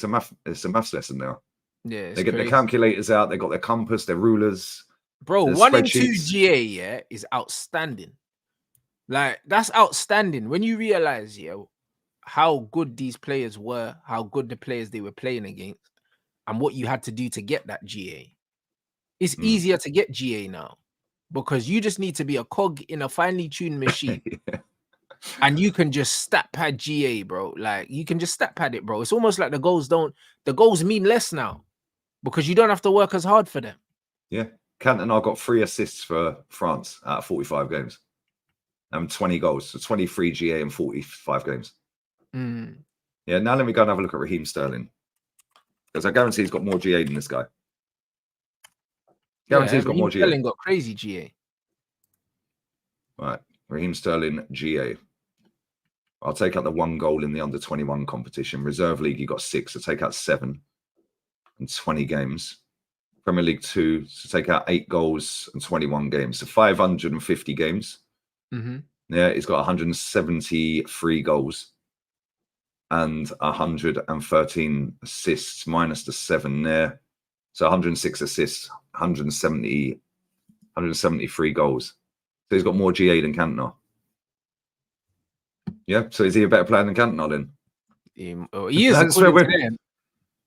maths lesson now. Yeah, they get their calculators out. They got their compass, their rulers. Bro, 1 in 2 GA, yeah, is outstanding. Like, that's outstanding when you realize, how good these players were, how good the players they were playing against, and what you had to do to get that GA. It's easier to get GA now, because you just need to be a cog in a finely tuned machine. And you can just stat pad GA, bro. Like, you can just stat pad it, bro. It's almost like the goals mean less now, because you don't have to work as hard for them. Yeah. Cantona got 3 assists for France out of 45 games. And 20 goals. So 23 GA in 45 games. Yeah, now let me go and have a look at Raheem Sterling. Because I guarantee he's got more GA than this guy. Guarantee he's got more GA. Sterling got crazy GA. Right. Raheem Sterling, GA. I'll take out the 1 goal in the under-21 competition. Reserve League, he got 6. So take out 7 in 20 games. Premier League 2, so take out 8 goals and 21 games. So 550 games. Yeah, he's got 173 goals and 113 assists, minus the 7 there. So 106 assists, 173 goals. So he's got more GA than Cantona. Yeah, so is he a better player than Cantona then? He is.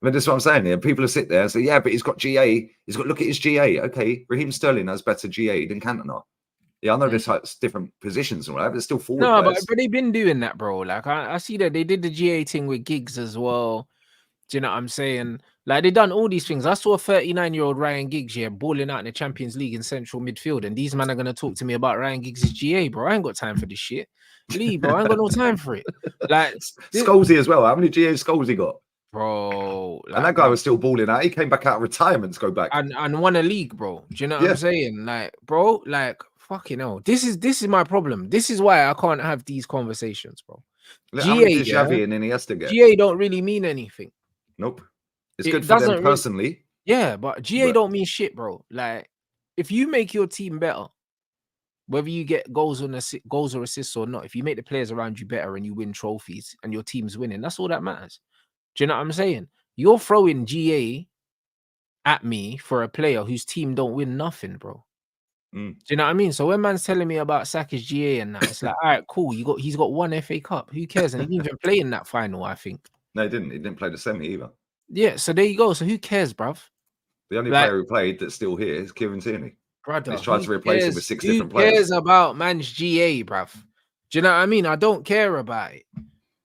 But that's what I'm saying here. People will sit there and say, yeah, but he's got GA. Look at his GA. Okay, Raheem Sterling has better GA than Cantona. Yeah, I know there's like different positions and whatever, but it's still forward. No, but they've been doing that, bro. Like, I see that they did the GA thing with Giggs as well. Do you know what I'm saying? Like, they done all these things. I saw a 39-year-old Ryan Giggs here balling out in the Champions League in central midfield, and these men are going to talk to me about Ryan Giggs' GA, bro. I ain't got time for this shit. Lee, bro, I ain't got no time for it. Like, Scholesy as well. How many GA Scholesy got? Bro, like, and that guy was still balling out. He came back out of retirement to go back and won a league, bro. Do you know what I'm saying? Like, bro, like, fucking hell. This is my problem. This is why I can't have these conversations, bro. GA, Xavi and Iniesta get? GA don't really mean anything. Nope. It's good for them personally. Yeah, but GA don't mean shit, bro. Like, if you make your team better, whether you get goals or assists or not, if you make the players around you better and you win trophies and your team's winning, that's all that matters. Do you know what I'm saying? You're throwing GA at me for a player whose team don't win nothing, bro. Do you know what I mean? So when man's telling me about Saka's GA and that, it's like, all right, cool. He's got 1 FA Cup. Who cares? And he didn't even play in that final, I think. No, he didn't. He didn't play the semi either. Yeah, so there you go. So who cares, bruv? The only player who played that's still here is Kieran Tierney. Brother, he's tried to replace him with 6 different players. Who cares about man's GA, bruv? Do you know what I mean? I don't care about it.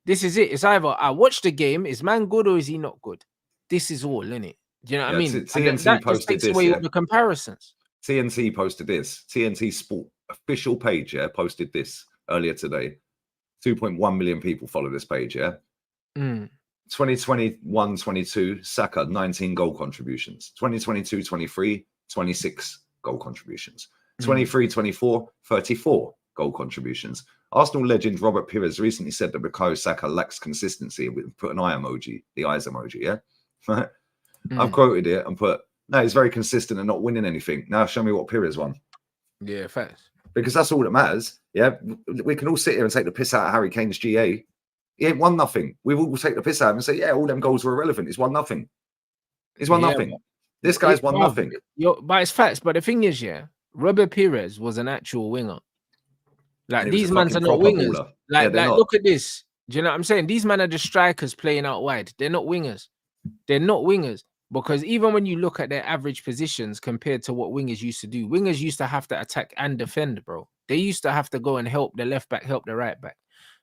This is it. It's either I watch the game, is man good or is he not good? This is all, isn't it? Do you know what I mean? TNT posted this. Away the comparisons. TNT posted this. TNT Sport official page, posted this earlier today. 2.1 million people follow this page, 2021-22, Saka, 19 goal contributions. 2022-23, 26 goal contributions. 23-24, 34 goal contributions. Arsenal legend Robert Pires recently said that Bukayo Saka lacks consistency. We put an eye emoji, the eyes emoji, I've quoted it and put, no, he's very consistent and not winning anything. Now show me what Pires won. Yeah, facts. Because that's all that matters. Yeah, we can all sit here and take the piss out of Harry Kane's GA. He ain't won nothing. We will take the piss out of him and say, yeah, all them goals were irrelevant. He's won nothing. He's won nothing. This guy's won nothing. But it's facts. But the thing is, Robert Pires was an actual winger. Like, these mans are not wingers. Like, look at this. Do you know what I'm saying? These men are just strikers playing out wide. They're not wingers. They're not wingers. Because even when you look at their average positions compared to what wingers used to do, wingers used to have to attack and defend, bro. They used to have to go and help the left back, help the right back.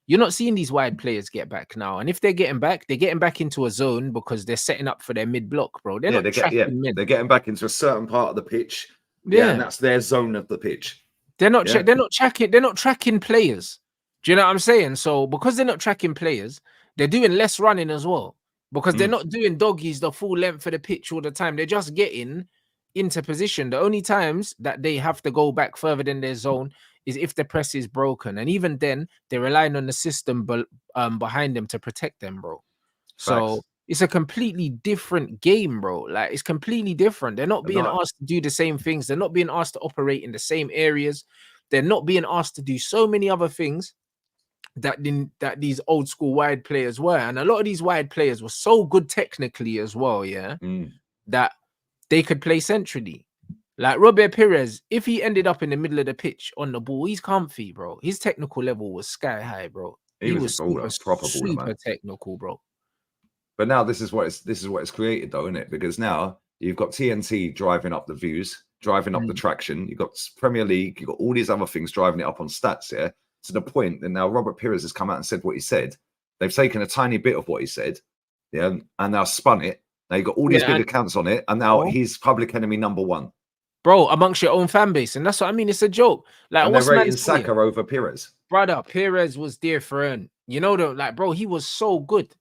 You're not seeing these wide players get back now. And if they're getting back into a zone because they're setting up for their mid block, bro. They're not tracking men. They're getting back into a certain part of the pitch. Yeah, and that's their zone of the pitch. They're not tracking players. Do you know what I'm saying? So because they're not tracking players, they're doing less running as well. Because they're not doing doggies the full length of the pitch all the time. They're just getting into position. The only times that they have to go back further than their zone is if the press is broken. And even then, they're relying on the system behind them to protect them, bro. So it's a completely different game, bro. Like, it's completely different. They're not being asked to do the same things. They're not being asked to operate in the same areas. They're not being asked to do so many other things that these old school wide players were. And a lot of these wide players were so good technically as well, that they could play centrally. Like Robert Pires, if he ended up in the middle of the pitch on the ball, he's comfy, bro. His technical level was sky high, bro. He was super technical, bro. But now this is what it's created, though, isn't it? Because now you've got TNT driving up the views, driving up the traction. You've got Premier League, you've got all these other things driving it up on stats here. To the point that now Robert Pires has come out and said what he said. They've taken a tiny bit of what he said, and now spun it. Now you've got all these big accounts on it, and now he's public enemy number one. Bro, amongst your own fan base. And that's what I mean. It's a joke. Like, and they're rating Saka over Pires. Brother, Pires was different. You know, bro, he was so good.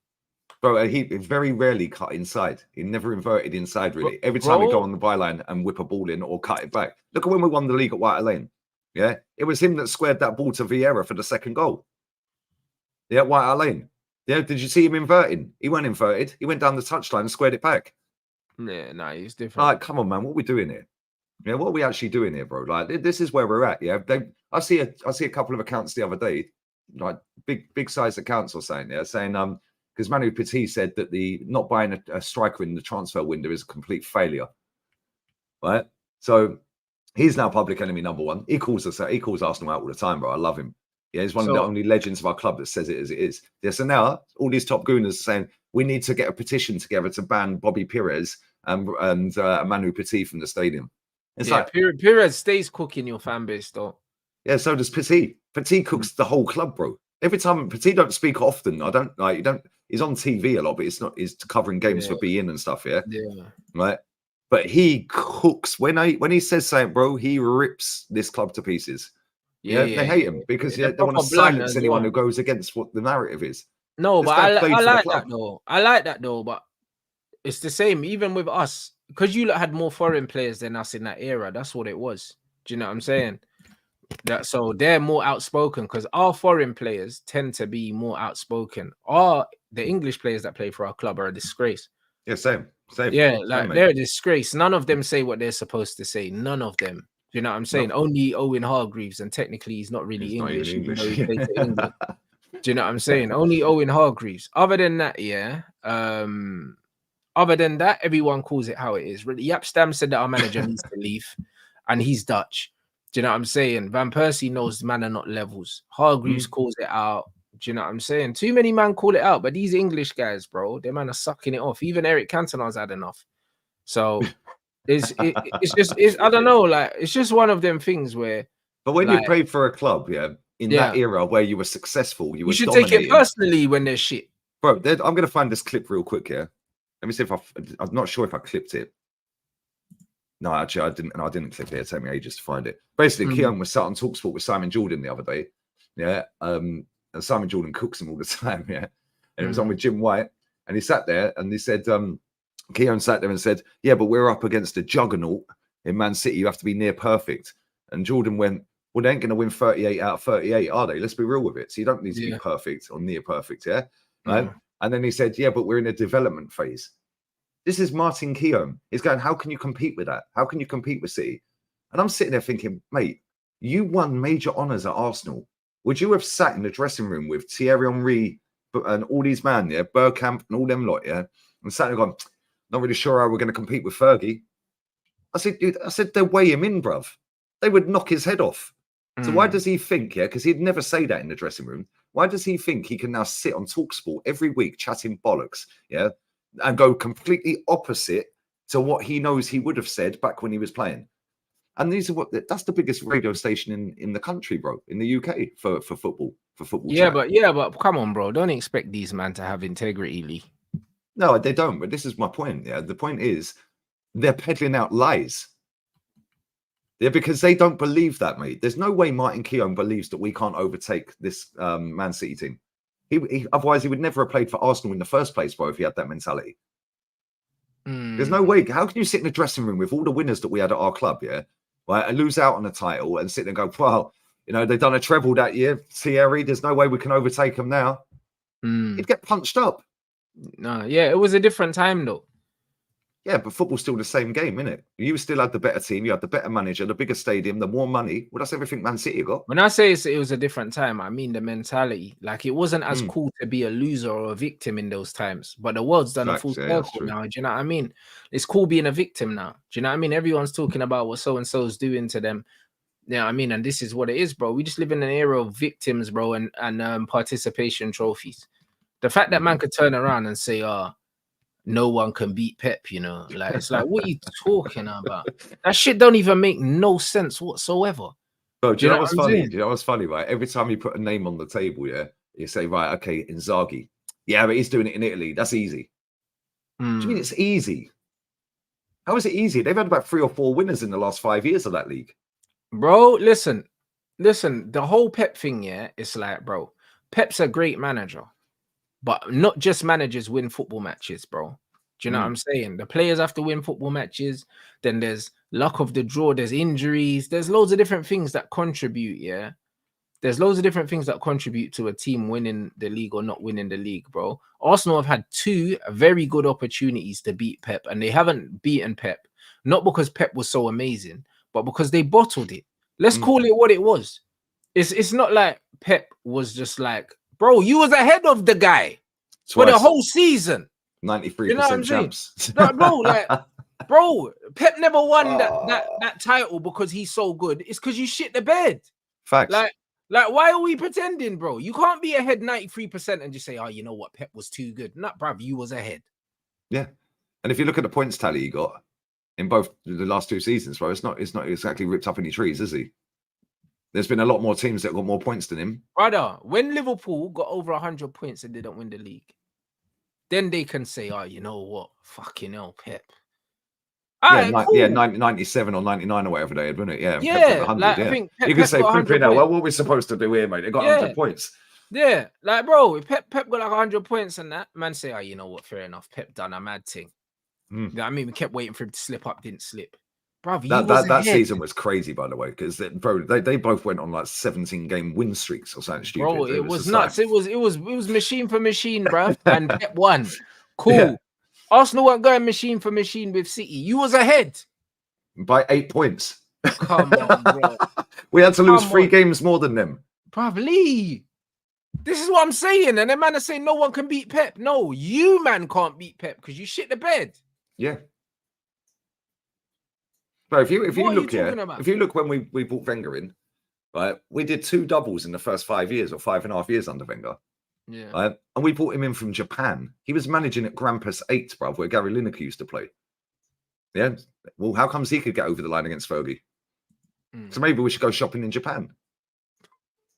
Bro, he very rarely cut inside. He never inverted inside, really. Every time he go on the byline and whip a ball in or cut it back. Look at when we won the league at White Hart Lane. Yeah, it was him that squared that ball to Vieira for the second goal. Yeah, White Hart Lane. Yeah, did you see him inverting? He went inverted. He went down the touchline and squared it back. Yeah, nah, he's different. Like, come on, man, what are we doing here? Yeah, what are we actually doing here, bro? Like, this is where we're at. Yeah, I see a couple of accounts the other day, like big size accounts or saying because Manu Petit said that the not buying a striker in the transfer window is a complete failure, right? So he's now public enemy number one. He calls Arsenal out all the time, bro. I love him. Yeah, he's one of the only legends of our club that says it as it is. Yeah, so now all these top gooners are saying we need to get a petition together to ban Bobby Pires and Manu Petit from the stadium. It's like Pires stays cooking your fan base, though. Yeah, so does Petit. Petit cooks the whole club, bro. Every time Petit don't speak often. He's on TV a lot, but he's covering games for beIN and stuff. Yeah, right. But he cooks when he says something, bro. He rips this club to pieces. They hate him because they want to silence anyone who goes against what the narrative is. No, but I like that though. I like that though, but it's the same even with us because you had more foreign players than us in that era. That's what it was. Do you know what I'm saying? So they're more outspoken because our foreign players tend to be more outspoken. The English players that play for our club are a disgrace. Yeah, same. Yeah, like they're a disgrace. None of them say what they're supposed to say. None of them. Do you know what I'm saying? No. Only Owen Hargreaves, and technically he's not really English. Even though he played for England. Do you know what I'm saying? Only Owen Hargreaves. Other than that, everyone calls it how it is. Jaap Stam said that our manager needs to leave, and he's Dutch. Do you know what I'm saying? Van Persie knows man are not levels. Hargreaves calls it out. Do you know what I'm saying? Too many man call it out, but these English guys, bro, they man are sucking it off. Even Eric Cantona's had enough. So it's just I don't know, like it's just one of them things where. But when you played for a club, in that era where you were successful, you should take it personally when there's shit. Bro, I'm gonna find this clip real quick here. Let me see if I'm not sure if I clipped it. No, actually, I didn't. And I didn't clip it. It took me ages to find it. Basically, Keown was sat on TalkSport with Simon Jordan the other day. Yeah. And Simon Jordan cooks him all the time. Yeah. And it was on with Jim White. And he sat there and he said, Keown sat there and said, yeah, but we're up against a juggernaut in Man City. You have to be near perfect. And Jordan went, well, they ain't going to win 38 out of 38, are they? Let's be real with it. So you don't need to be perfect or near perfect. Yeah. Right. And then he said, yeah, but we're in a development phase. This is Martin Keown. He's going, how can you compete with that? How can you compete with City? And I'm sitting there thinking, mate, you won major honours at Arsenal. Would you have sat in the dressing room with Thierry Henry and all these men, Bergkamp and all them lot, and sat there going, not really sure how we're going to compete with Fergie. I said, dude, they'd weigh him in, bruv. They would knock his head off. So why does he think, because he'd never say that in the dressing room. Why does he think he can now sit on TalkSport every week chatting bollocks, yeah, and go completely opposite to what he knows he would have said back when he was playing? And that's the biggest radio station in the country, bro, in the UK for football. Yeah, chat. but come on, bro. Don't expect these men to have integrity, Lee. No, they don't. But this is my point. Yeah, the point is they're peddling out lies. Yeah, because they don't believe that, mate. There's no way Martin Keown believes that we can't overtake this Man City team. Otherwise, he would never have played for Arsenal in the first place, bro, if he had that mentality. There's no way. How can you sit in the dressing room with all the winners that we had at our club, yeah, right, and lose out on the title and sit there and go, well, you know, they've done a treble that year, Thierry, there's no way we can overtake them now. He'd get punched up. No, yeah, it was a different time, though. Yeah, but football's still the same game, isn't it? You still had the better team, you had the better manager, the bigger stadium, the more money. Well, that's everything Man City got. When I say it was a different time, I mean the mentality. Like, it wasn't as cool to be a loser or a victim in those times. But the world's done a full circle now. Do you know what I mean? It's cool being a victim now. Do you know what I mean? Everyone's talking about what so-and-so's doing to them. Yeah, you know what I mean? And this is what it is, bro. We just live in an era of victims, bro, and participation trophies. The fact that man could turn around and say, no one can beat Pep, you know, like, it's like, what are you talking about? That shit don't even make no sense whatsoever. Bro, do you know what's funny? Do you know what's funny, right? Every time you put a name on the table, yeah, you say, right, okay, Inzaghi. Yeah, but he's doing it in Italy. That's easy. Do you mean it's easy? How is it easy? They've had about 3 or 4 winners in the last 5 years of that league. Bro, listen, the whole Pep thing, yeah, it's like, bro, Pep's a great manager. But not just managers win football matches, bro. Do you know what I'm saying? The players have to win football matches. Then there's luck of the draw. There's injuries. There's loads of different things that contribute, yeah? There's loads of different things that contribute to a team winning the league or not winning the league, bro. Arsenal have had 2 very good opportunities to beat Pep, and they haven't beaten Pep. Not because Pep was so amazing, but because they bottled it. Let's call it what it was. It's not like Pep was just like, bro, you was ahead of the guy for the whole season. 93% champs. No, bro, Pep never won that title because he's so good. It's because you shit the bed. Facts. Like, why are we pretending, bro? You can't be ahead 93% and just say, oh, you know what, Pep was too good. Nah, bruv, you was ahead. Yeah. And if you look at the points tally he got in both the last 2 seasons, bro, it's not exactly ripped up any trees, is he? There's been a lot more teams that got more points than him. Brother, when Liverpool got over 100 points and didn't win the league, then they can say, oh, you know what? Fucking hell, Pep. Yeah, 97 or 99 or whatever they had, wasn't it? Yeah, yeah. 100, like, yeah. I think you can say, flipping out, well, what are we supposed to do here, mate? They got 100 points. Yeah, like, bro, if Pep got like 100 points and that, man say, oh, you know what? Fair enough. Pep done a mad thing. You know what I mean? We kept waiting for him to slip up, didn't slip. Bro, that season was crazy, by the way, because bro, they both went on like 17-game win streaks or something stupid. Bro, it was nuts. Like... It was machine for machine, bro, and Pep won. Cool. Yeah. Arsenal weren't going machine for machine with City. You was ahead by 8 points. Come on, bro. We had to lose 3 games more than them. Probably. This is what I'm saying, and then man are saying no one can beat Pep. No, you man can't beat Pep because you shit the bed. Yeah. But if you look when we brought Wenger in, right, we did 2 doubles in the first 5 years or 5.5 years under Wenger. Yeah. Right? And we brought him in from Japan. He was managing at Grampus 8, bruv, where Gary Lineker used to play. Yeah. Well, how comes he could get over the line against Fergie? So maybe we should go shopping in Japan.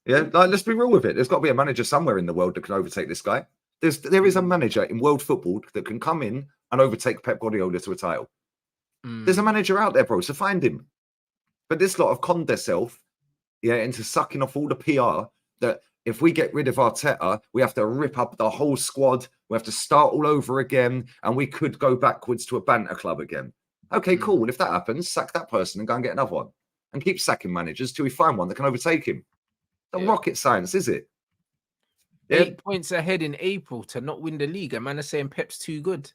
Yeah, like, let's be real with it. There's got to be a manager somewhere in the world that can overtake this guy. There is a manager in world football that can come in and overtake Pep Guardiola to a title. There's a manager out there, bro, so find him. But this lot have conned themselves, yeah, into sucking off all the PR that if we get rid of Arteta, we have to rip up the whole squad, we have to start all over again, and we could go backwards to a banter club again. Okay, cool. And if that happens, sack that person and go and get another one. And keep sacking managers till we find one that can overtake him. Not rocket science, is it? 8 points ahead in April to not win the league. A man is saying Pep's too good.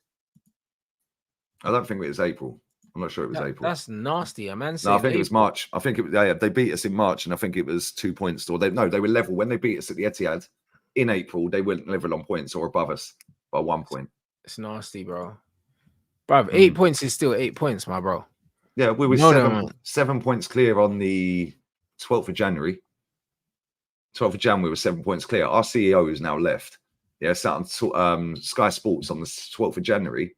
I don't think it was April. I'm not sure it was April. That's nasty. A man. No, I think it was March. I think they beat us in March, and I think it was 2 points. Or they were level when they beat us at the Etihad in April. They went level on points or above us by 1 point. It's nasty, bro. Bro, 8 points is still 8 points, my bro. Yeah, we were 7 points clear on the 12th of January. 12th of Jan, we were 7 points clear. Our CEO is now left. Yeah, sat on Sky Sports on the 12th of January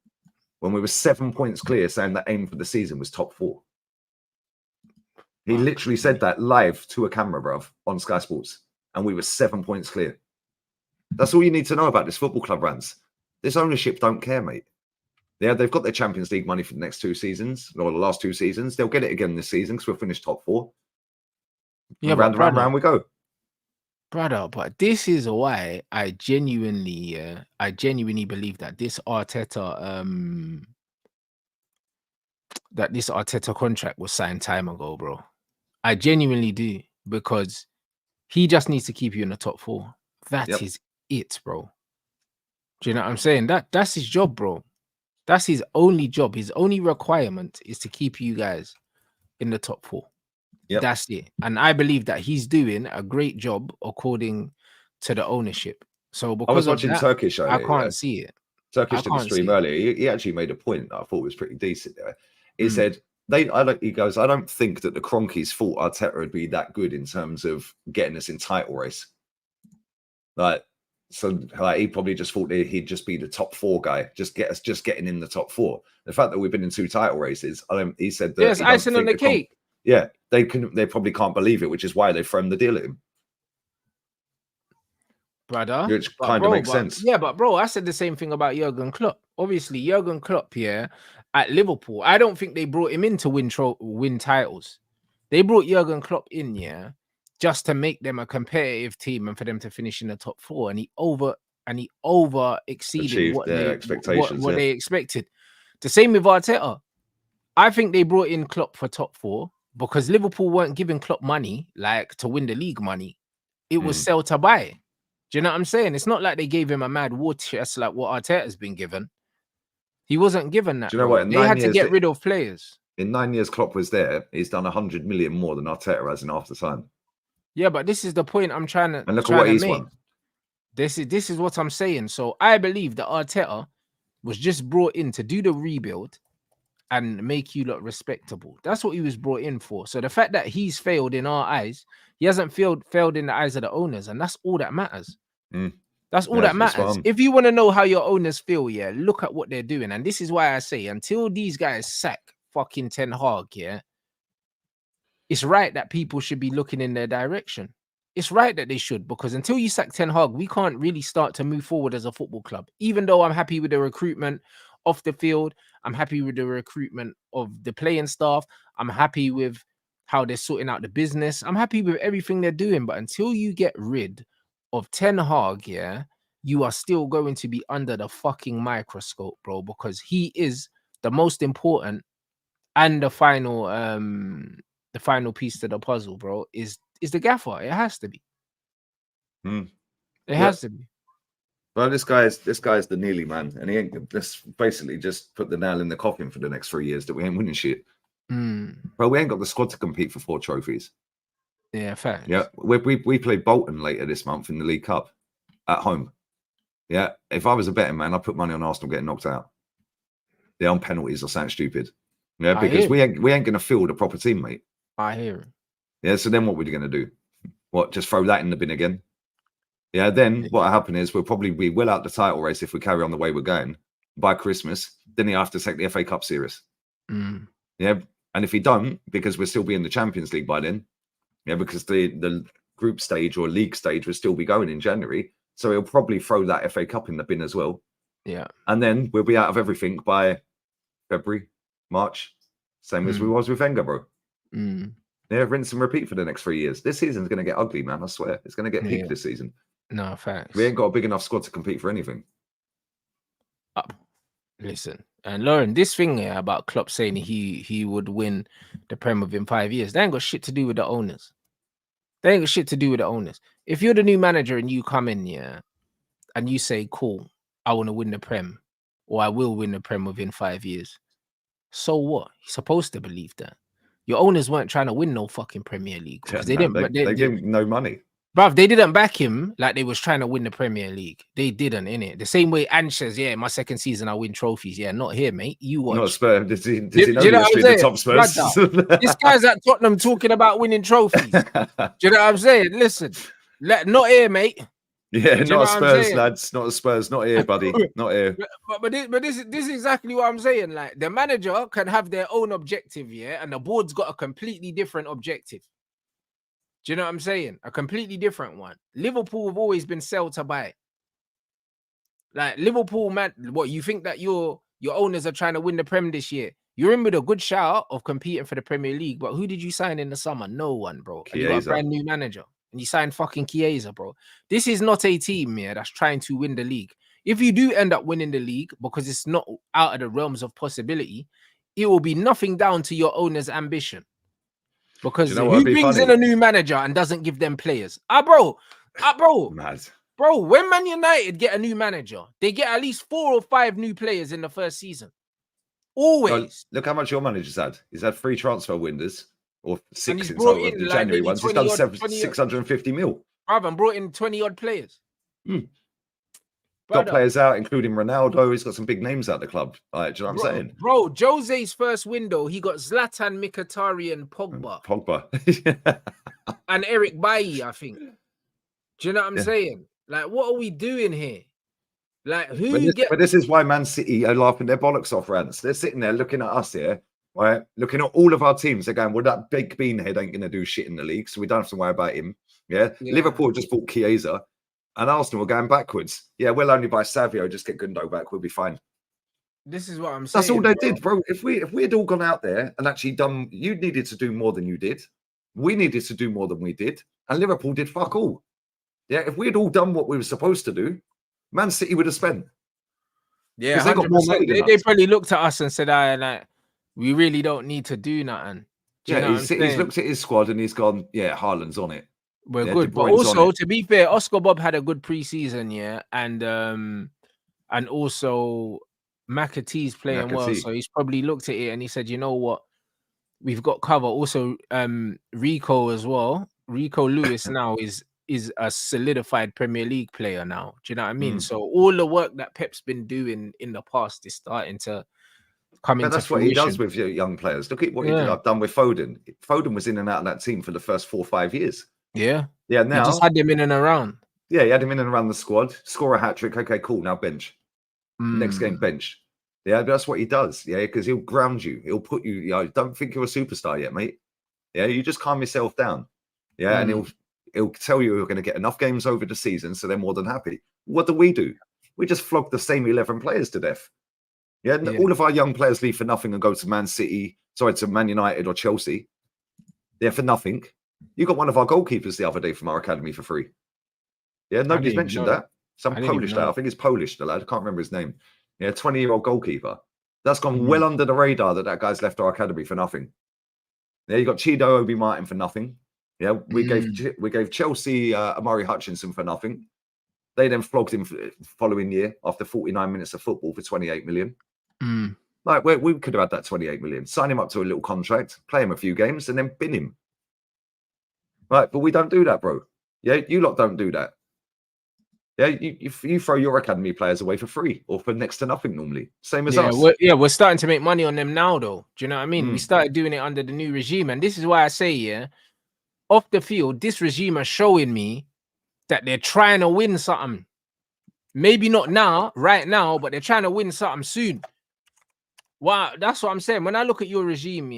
when we were 7 points clear, saying the aim for the season was top 4. He literally said that live to a camera, bruv, on Sky Sports. And we were 7 points clear. That's all you need to know about this football club, Rants. This ownership don't care, mate. Yeah, they've got their Champions League money for the next 2 seasons, or the last 2 seasons. They'll get it again this season because we'll finish top 4. Yeah, round we go. Brother, but this is why I genuinely believe that this Arteta contract was signed time ago, bro. I genuinely do, because he just needs to keep you in the top 4. That is it, bro. Do you know what I'm saying? That's his job, bro. That's his only job. His only requirement is to keep you guys in the top 4. Yep. That's it. And I believe that he's doing a great job according to the ownership. So because I was watching Turkish earlier, I can't see it. Turkish did a stream earlier. He actually made a point that I thought was pretty decent there. He said, he goes, I don't think that the Cronkies thought Arteta would be that good in terms of getting us in title race. He probably just thought he'd just be the top 4 guy, just getting in the top 4. The fact that we've been in 2 title races, he said that it's icing on the cake. Yeah, they probably can't believe it, which is why they framed the deal at him. Brother, which kind of makes sense. Yeah, but bro, I said the same thing about Jurgen Klopp. Obviously, Jurgen Klopp here at Liverpool, I don't think they brought him in to win titles. They brought Jurgen Klopp in, just to make them a competitive team and for them to finish in the top 4. And he over exceeded what their expectations, what they expected. The same with Arteta. I think they brought in Klopp for top 4 because Liverpool weren't giving Klopp money like to win the league money. It was sell to buy. Do you know what I'm saying? It's not like they gave him a mad war chest like what Arteta's been given. He wasn't given that. Do you know what? They had to get rid of players. In 9 years Klopp was there, he's done 100 million more than Arteta has in half the time. Yeah, but this is the point I'm trying to. And look at what he's won. This is what I'm saying. So I believe that Arteta was just brought in to do the rebuild and make you look respectable. That's what he was brought in for. So the fact that he's failed in our eyes, he hasn't failed in the eyes of the owners, and that's all that matters. That's all that matters. If you want to know how your owners feel, look at what they're doing. And this is why I say, until these guys sack fucking Ten Hag, it's right that people should be looking in their direction. It's right that they should, because until you sack Ten Hag, we can't really start to move forward as a football club. Even though I'm happy with the recruitment off the field, I'm happy with the recruitment of the playing staff, I'm happy with how they're sorting out the business, I'm happy with everything they're doing. But until you get rid of Ten Hag, you are still going to be under the fucking microscope, bro, because he is the most important and the final piece to the puzzle, bro, is the gaffer. It has to be. It has to be. Well, this guy's the nearly man, and he ain't. Let's basically just put the nail in the coffin for the next 3 years that we ain't winning shit. Bro, we ain't got the squad to compete for 4 trophies. Yeah, fair. Yeah, we play Bolton later this month in the League Cup at home. Yeah, if I was a betting man, I'd put money on Arsenal getting knocked out. Yeah, on penalties or something stupid. Yeah, because we ain't going to field a proper team, mate. I hear it. Yeah, so then what we're going to do? What, just throw that in the bin again? Yeah, then what will happen is we'll probably be well out the title race if we carry on the way we're going by Christmas. Then he'll have to take the FA Cup serious. Yeah, and if he don't, because we'll still be in the Champions League by then, because the group stage or league stage will still be going in January, so he'll probably throw that FA Cup in the bin as well. Yeah, and then we'll be out of everything by February, March, same as we was with Wenger, bro. Yeah, rinse and repeat for the next 3 years. This season's going to get ugly, man. I swear, it's going to get peak this season. No, facts. We ain't got a big enough squad to compete for anything. Listen, and Lauren, this thing about Klopp saying he would win the Prem within 5 years, they ain't got shit to do with the owners. They ain't got shit to do with the owners. If you're the new manager and you come in, and you say, cool, I want to win the Prem, or I will win the Prem within 5 years, so what? You're supposed to believe that. Your owners weren't trying to win no fucking Premier League. They didn't. They gave him no money. Bruv, they didn't back him like they was trying to win the Premier League. They didn't, innit? The same way Ange says, my second season I win trophies. Yeah, not here, mate. You watch. Not Spurs. Does he know the top Spurs? This guy's at Tottenham talking about winning trophies. Do you know what I'm saying? Listen, Not here, mate. Yeah, not a Spurs, lads. Not a Spurs. Not here, buddy. Not here. But this is exactly what I'm saying. Like, the manager can have their own objective, yeah, and the board's got a completely different objective. Do you know what I'm saying? A completely different one. Liverpool have always been sell to buy. Like, Liverpool, man, what, you think that your owners are trying to win the Prem this year? You're in with a good shout of competing for the Premier League, but who did you sign in the summer? No one, bro. And you got a brand new manager. And you signed fucking Chiesa, bro. This is not a team, yeah, that's trying to win the league. If you do end up winning the league, because it's not out of the realms of possibility, it will be nothing down to your owner's ambition. Because who brings in a new manager and doesn't give them players? Bro. Mad. Bro, when Man United get a new manager, they get at least 4 or 5 new players in the first season. Always. Well, look how much your manager's had. He's had 3 transfer windows. Or 6 in total of the January ones. He's done 650 mil. I've brought in 20-odd players. Got players out, including Ronaldo. He's got some big names out the club. Do you know what I'm saying? Bro, Jose's first window, he got Zlatan, Mkhitaryan, Pogba. And Eric Bailly, I think. Do you know what I'm saying? Like, what are we doing here? Like, But this is why Man City are laughing their bollocks off, Rants. They're sitting there looking at us here. Right, looking at all of our teams, they're going, well, that big beanhead ain't going to do shit in the league, so we don't have to worry about him. Yeah. Liverpool just bought Chiesa, and Arsenal are going backwards. Yeah, we'll only buy Savio, just get Gundo back, we'll be fine. This is what I'm saying. That's all they did, bro. If we had all gone out there and actually done, you needed to do more than you did. We needed to do more than we did, and Liverpool did fuck all. Yeah, if we had all done what we were supposed to do, Man City would have spent. Yeah, they got more money. They probably looked at us and said, like, we really don't need to do nothing. He's looked at his squad and he's gone, Haaland's on it. We're good. But also, to be fair, Oscar Bob had a good preseason, and also McAtee's playing well. So he's probably looked at it and he said, you know what? We've got cover. Also, Rico as well. Rico Lewis now is a solidified Premier League player now. Do you know what I mean? So all the work that Pep's been doing in the past is starting to come into that's fruition. What he does with your young players. Look at what I've done with Foden. Foden was in and out of that team for the first 4 or 5 years. Yeah. Now he just had him in and around. Yeah, he had him in and around the squad. Score a hat-trick. Okay, cool. Now bench. Next game, bench. Yeah, that's what he does. Yeah, because he'll ground you. He'll put you. Don't think you're a superstar yet, mate. Yeah, you just calm yourself down. Yeah, and he'll tell you you're going to get enough games over the season, so they're more than happy. What do? We just flog the same 11 players to death. Yeah, all of our young players leave for nothing and go to to Man United or Chelsea. Yeah, for nothing. You got one of our goalkeepers the other day from our academy for free. Yeah, nobody's mentioned that. Some Polish lad. I think it's Polish, the lad. I can't remember his name. Yeah, 20-year-old goalkeeper. That's gone well under the radar that guy's left our academy for nothing. Yeah, you got Chido Obi Martin for nothing. Yeah, we gave Chelsea Amari Hutchinson for nothing. They then flogged him the following year after 49 minutes of football for 28 million. Like, we could have had that 28 million. Sign him up to a little contract, play him a few games, and then bin him. Right, but we don't do that, bro. Yeah, you lot don't do that. Yeah, you throw your academy players away for free or for next to nothing normally. Same as us. We're starting to make money on them now, though. Do you know what I mean? We started doing it under the new regime. And this is why I say, off the field, this regime is showing me that they're trying to win something. Maybe not now, right now, but they're trying to win something soon. Wow, that's what I'm saying. When I look at your regime,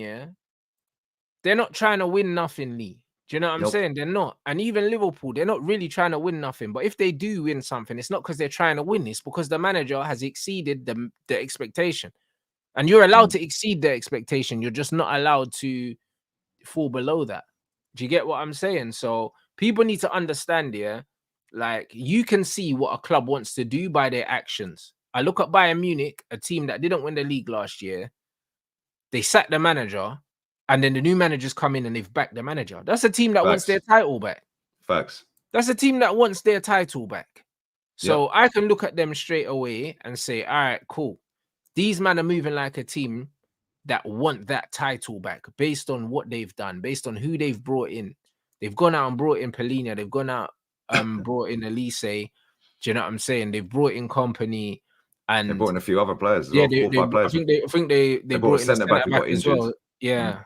they're not trying to win nothing, Lee. Do you know what I'm saying? They're not. And even Liverpool, they're not really trying to win nothing. But if they do win something, it's not because they're trying to win. It's because the manager has exceeded the expectation. And you're allowed to exceed the expectation. You're just not allowed to fall below that. Do you get what I'm saying? So people need to understand like, you can see what a club wants to do by their actions. I look at Bayern Munich, a team that didn't win the league last year. They sacked the manager. And then the new managers come in and they've backed the manager. That's a team that wants their title back. Facts. That's a team that wants their title back. So I can look at them straight away and say, all right, cool. These men are moving like a team that want that title back based on what they've done, based on who they've brought in. They've gone out and brought in Polina. They've gone out brought in Elise. Do you know what I'm saying? They've brought in Company. And they brought in a few other players. I think they brought in a centre back as well. Yeah.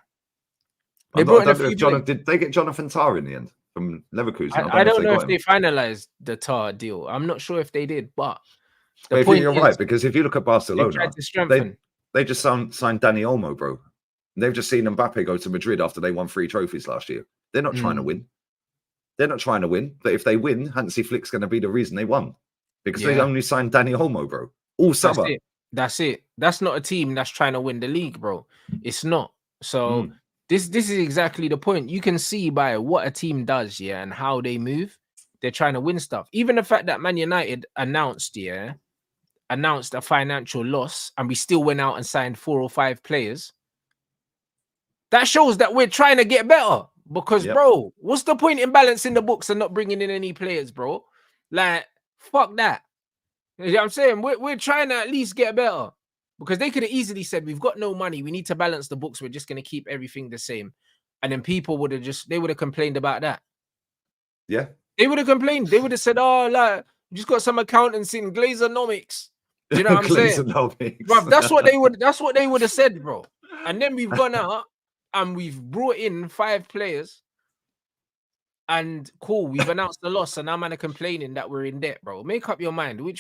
Did they get Jonathan Tah in the end? from Leverkusen. I don't know if they finalized the Tar deal. I'm not sure if they did, but the point you're right, because if you look at Barcelona, they just signed Dani Olmo, bro. They've just seen Mbappe go to Madrid after they won 3 trophies last year. They're not trying to win. They're not trying to win. But if they win, Hansi Flick's going to be the reason they won. Because they only signed Dani Olmo, bro. All summer. That's it. That's not a team that's trying to win the league, bro. It's not. So this is exactly the point. You can see by what a team does, and how they move. They're trying to win stuff. Even the fact that Man United announced a financial loss, and we still went out and signed 4 or 5 players. That shows that we're trying to get better. Because, bro, what's the point in balancing the books and not bringing in any players, bro? Like, fuck that. You know what I'm saying? We're trying to at least get better. Because they could have easily said, we've got no money. We need to balance the books. We're just going to keep everything the same. And then people would have complained about that. Yeah. They would have complained. They would have said, oh, like, we just got some accountants in Glazonomics. Do you know what I'm saying? Bro, that's what they would have said, bro. And then we've gone out and we've brought in 5 players. And cool, we've announced the loss, and now man are complaining that we're in debt, bro. Make up your mind. What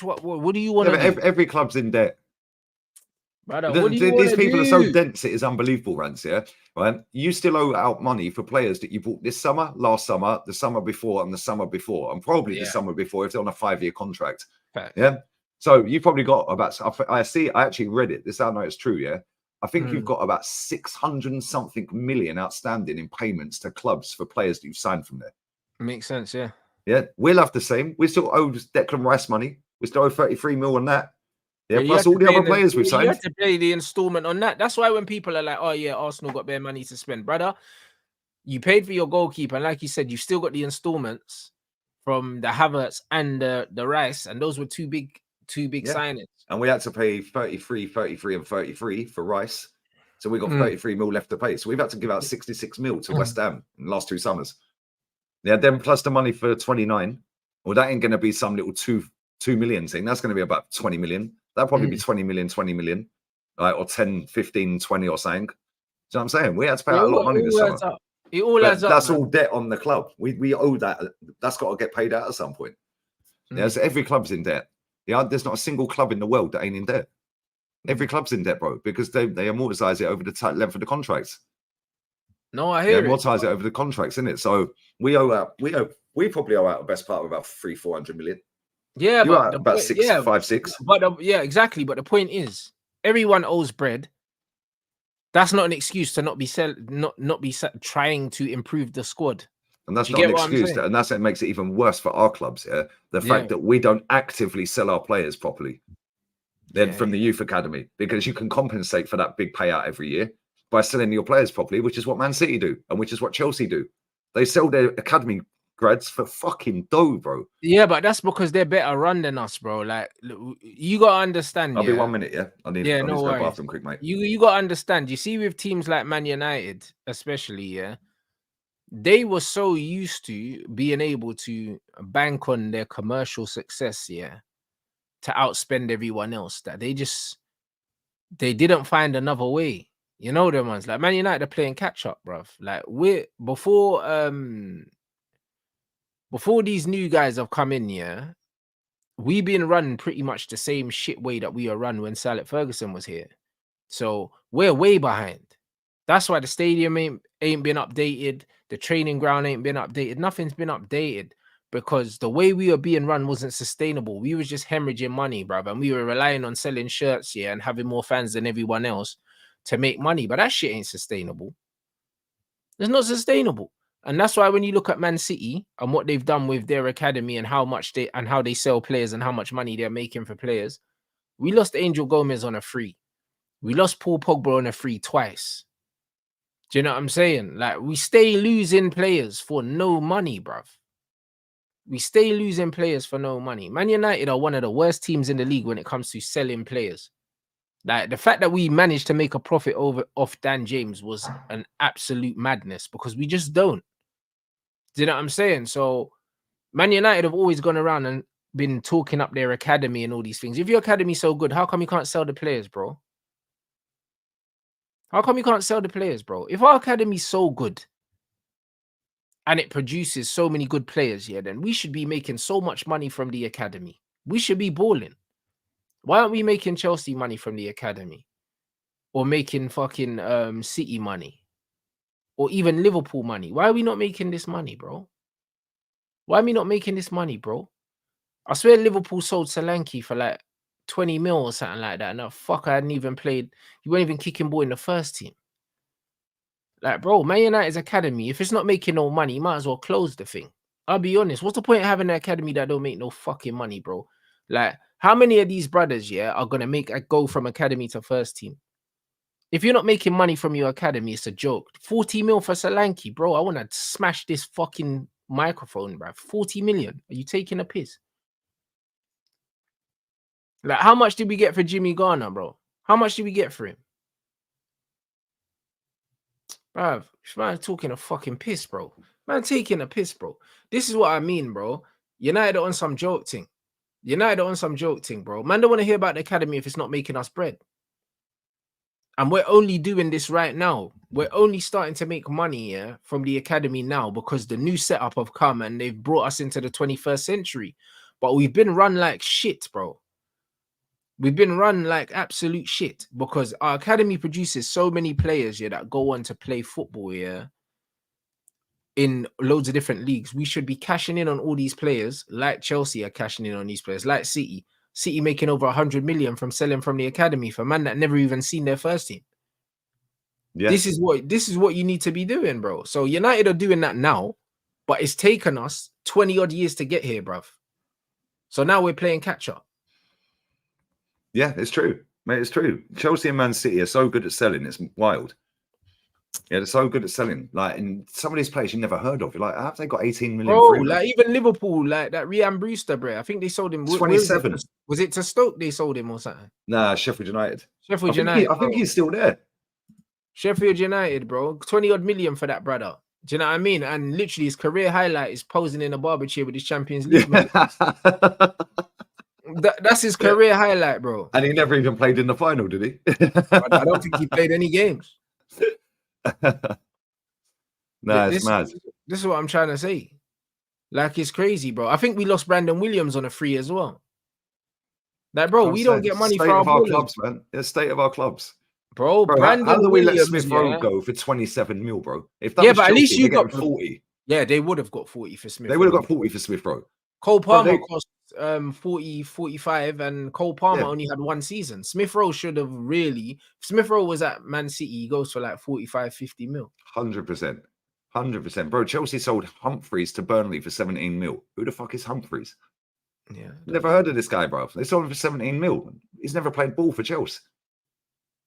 do you want to do? Every club's in debt. Brother, these people are so dense, it is unbelievable, Rants, yeah? Right? You still owe out money for players that you bought this summer, last summer, the summer before, and the summer before, and probably the summer before if they're on a 5-year contract. Fact. Yeah. So you've probably got about, I actually read it. This I know it's true, yeah. I think you've got about 600 and something million outstanding in payments to clubs for players that you've signed from there. Makes sense, yeah. Yeah, we'll have the same. We still owe Declan Rice money. We still owe 33 mil on that. Yeah, plus all the other players we've signed. You have to pay the installment on that. That's why when people are like, oh yeah, Arsenal got bare money to spend, brother, you paid for your goalkeeper, and like you said, you've still got the installments from the Havertz and the Rice, and those were two big signings. And we had to pay 33, and 33 for Rice. So we got 33 mil left to pay. So we've had to give out 66 mil to West Ham in the last 2 summers. Yeah, then plus the money for 29. Well, that ain't going to be some little 2 million thing. That's going to be about 20 million. That'll probably be 20 million, right? Or 10, 15, 20 or something. Do you know what I'm saying? We had to pay out a lot of money this summer. It all adds up. That's all debt on the club. We owe that. That's got to get paid out at some point. Yeah, so every club's in debt. Yeah, there's not a single club in the world that ain't in debt. Every club's in debt, bro, because they amortize it over the length of the contracts. No, I hear it. Amortize it over the contracts, isn't it? So we probably owe out the best part of about 300-400 million. Yeah, but about 5-6. But exactly. But the point is, everyone owes bread. That's not an excuse to not be trying to improve the squad. And that's not an excuse, and that's what makes it even worse for our clubs. Yeah, the fact that we don't actively sell our players properly. Then from the youth academy, because you can compensate for that big payout every year by selling your players properly, which is what Man City do, and which is what Chelsea do. They sell their academy grads for fucking dough, bro. Yeah, but that's because they're better run than us, bro. Like, you gotta understand. I'll be 1 minute, yeah. I need to go bathroom quick, mate. You gotta understand. You see, with teams like Man United, especially, they were so used to being able to bank on their commercial success, to outspend everyone else, that they didn't find another way. You know them ones like Man United are playing catch up, bruv. Like before these new guys have come in, we've been running pretty much the same shit way that we were run when Sir Alex Ferguson was here. So we're way behind. That's why the stadium ain't been updated. The training ground ain't been updated. Nothing's been updated. Because the way we were being run wasn't sustainable. We was just hemorrhaging money, bruv. And we were relying on selling shirts, and having more fans than everyone else to make money. But that shit ain't sustainable. It's not sustainable. And that's why when you look at Man City and what they've done with their academy and how they sell players and how much money they're making for players, we lost Angel Gomez on a free. We lost Paul Pogba on a free twice. Do you know what I'm saying? Like, we stay losing players for no money, bruv. We stay losing players for no money. Man United are one of the worst teams in the league when it comes to selling players. Like, the fact that we managed to make a profit off Dan James was an absolute madness, because we just don't. Do you know what I'm saying? So Man United have always gone around and been talking up their academy and all these things. If your academy's so good, how come you can't sell the players, bro? How come you can't sell the players, bro? If our academy's so good, and it produces so many good players, yeah, then we should be making so much money from the academy. We should be balling. Why aren't we making Chelsea money from the academy? Or making fucking City money? Or even Liverpool money? Why are we not making this money, bro? Why are we not making this money, bro? I swear Liverpool sold Solanke for like 20 mil or something like that. And that fucker hadn't even played. He wasn't even kicking ball in the first team. Like, bro, Man United's academy, if it's not making no money, you might as well close the thing. I'll be honest. What's the point of having an academy that don't make no fucking money, bro? Like, how many of these brothers, yeah, are gonna make a go from academy to first team? If you're not making money from your academy, it's a joke. 40 mil for Solanke, bro. I want to smash this fucking microphone, bro. 40 million. Are you taking a piss? Like, how much did we get for Jimmy Garner, bro? How much did we get for him? Bruv, man talking a fucking piss, bro. Man taking a piss, bro. This is what I mean, bro. United on some joke thing. United on some joke thing, bro. Man don't want to hear about the academy if it's not making us bread. And we're only doing this right now. We're only starting to make money, yeah, from the academy now because the new setup have come and they've brought us into the 21st century. But we've been run like shit, bro. We've been run like absolute shit because our academy produces so many players, yeah, that go on to play football, yeah, in loads of different leagues. We should be cashing in on all these players, like Chelsea are cashing in on these players, like City. City making over 100 million from selling from the academy for man that never even seen their first team. Yeah. This is what you need to be doing, bro. So United are doing that now, but it's taken us 20 odd years to get here, bruv. So now we're playing catch up. Yeah, it's true, mate. It's true. Chelsea and Man City are so good at selling. It's wild. Yeah, they're so good at selling. Like in some of these players you never heard of. You're like, how have they got 18 million? Bro, like even Liverpool, like that Ryan Brewster, bro. I think they sold him 27. Was it to Stoke they sold him or something? Nah, Sheffield United. Sheffield United. I think he's still there. Sheffield United, bro. 20 odd million for that brother. Do you know what I mean? And literally his career highlight is posing in a barber chair with his Champions League. That's his career highlight, bro. And he never even played in the final, did he? I don't think he played any games. No, it's mad. This is what I'm trying to say. Like, it's crazy, bro. I think we lost Brandon Williams on a free as well. Like, bro, we don't get money for our clubs, man. It's state of our clubs. Bro, Brandon how do we Williams, let Smith Rowe go for 27 mil, bro? If that was but Chelsea, at least you got 40. Yeah, they would have got 40 for Smith. They would have got 40 for Smith Rowe. Cole Palmer cost 40, 45, and Cole Palmer only had one season. Smith Rowe should have really. If Smith Rowe was at Man City, he goes for like 45, 50 mil. 100%. 100%. Bro, Chelsea sold Humphreys to Burnley for 17 mil. Who the fuck is Humphreys? Yeah. Never heard of this guy, bro. They sold him for 17 mil. He's never played ball for Chelsea.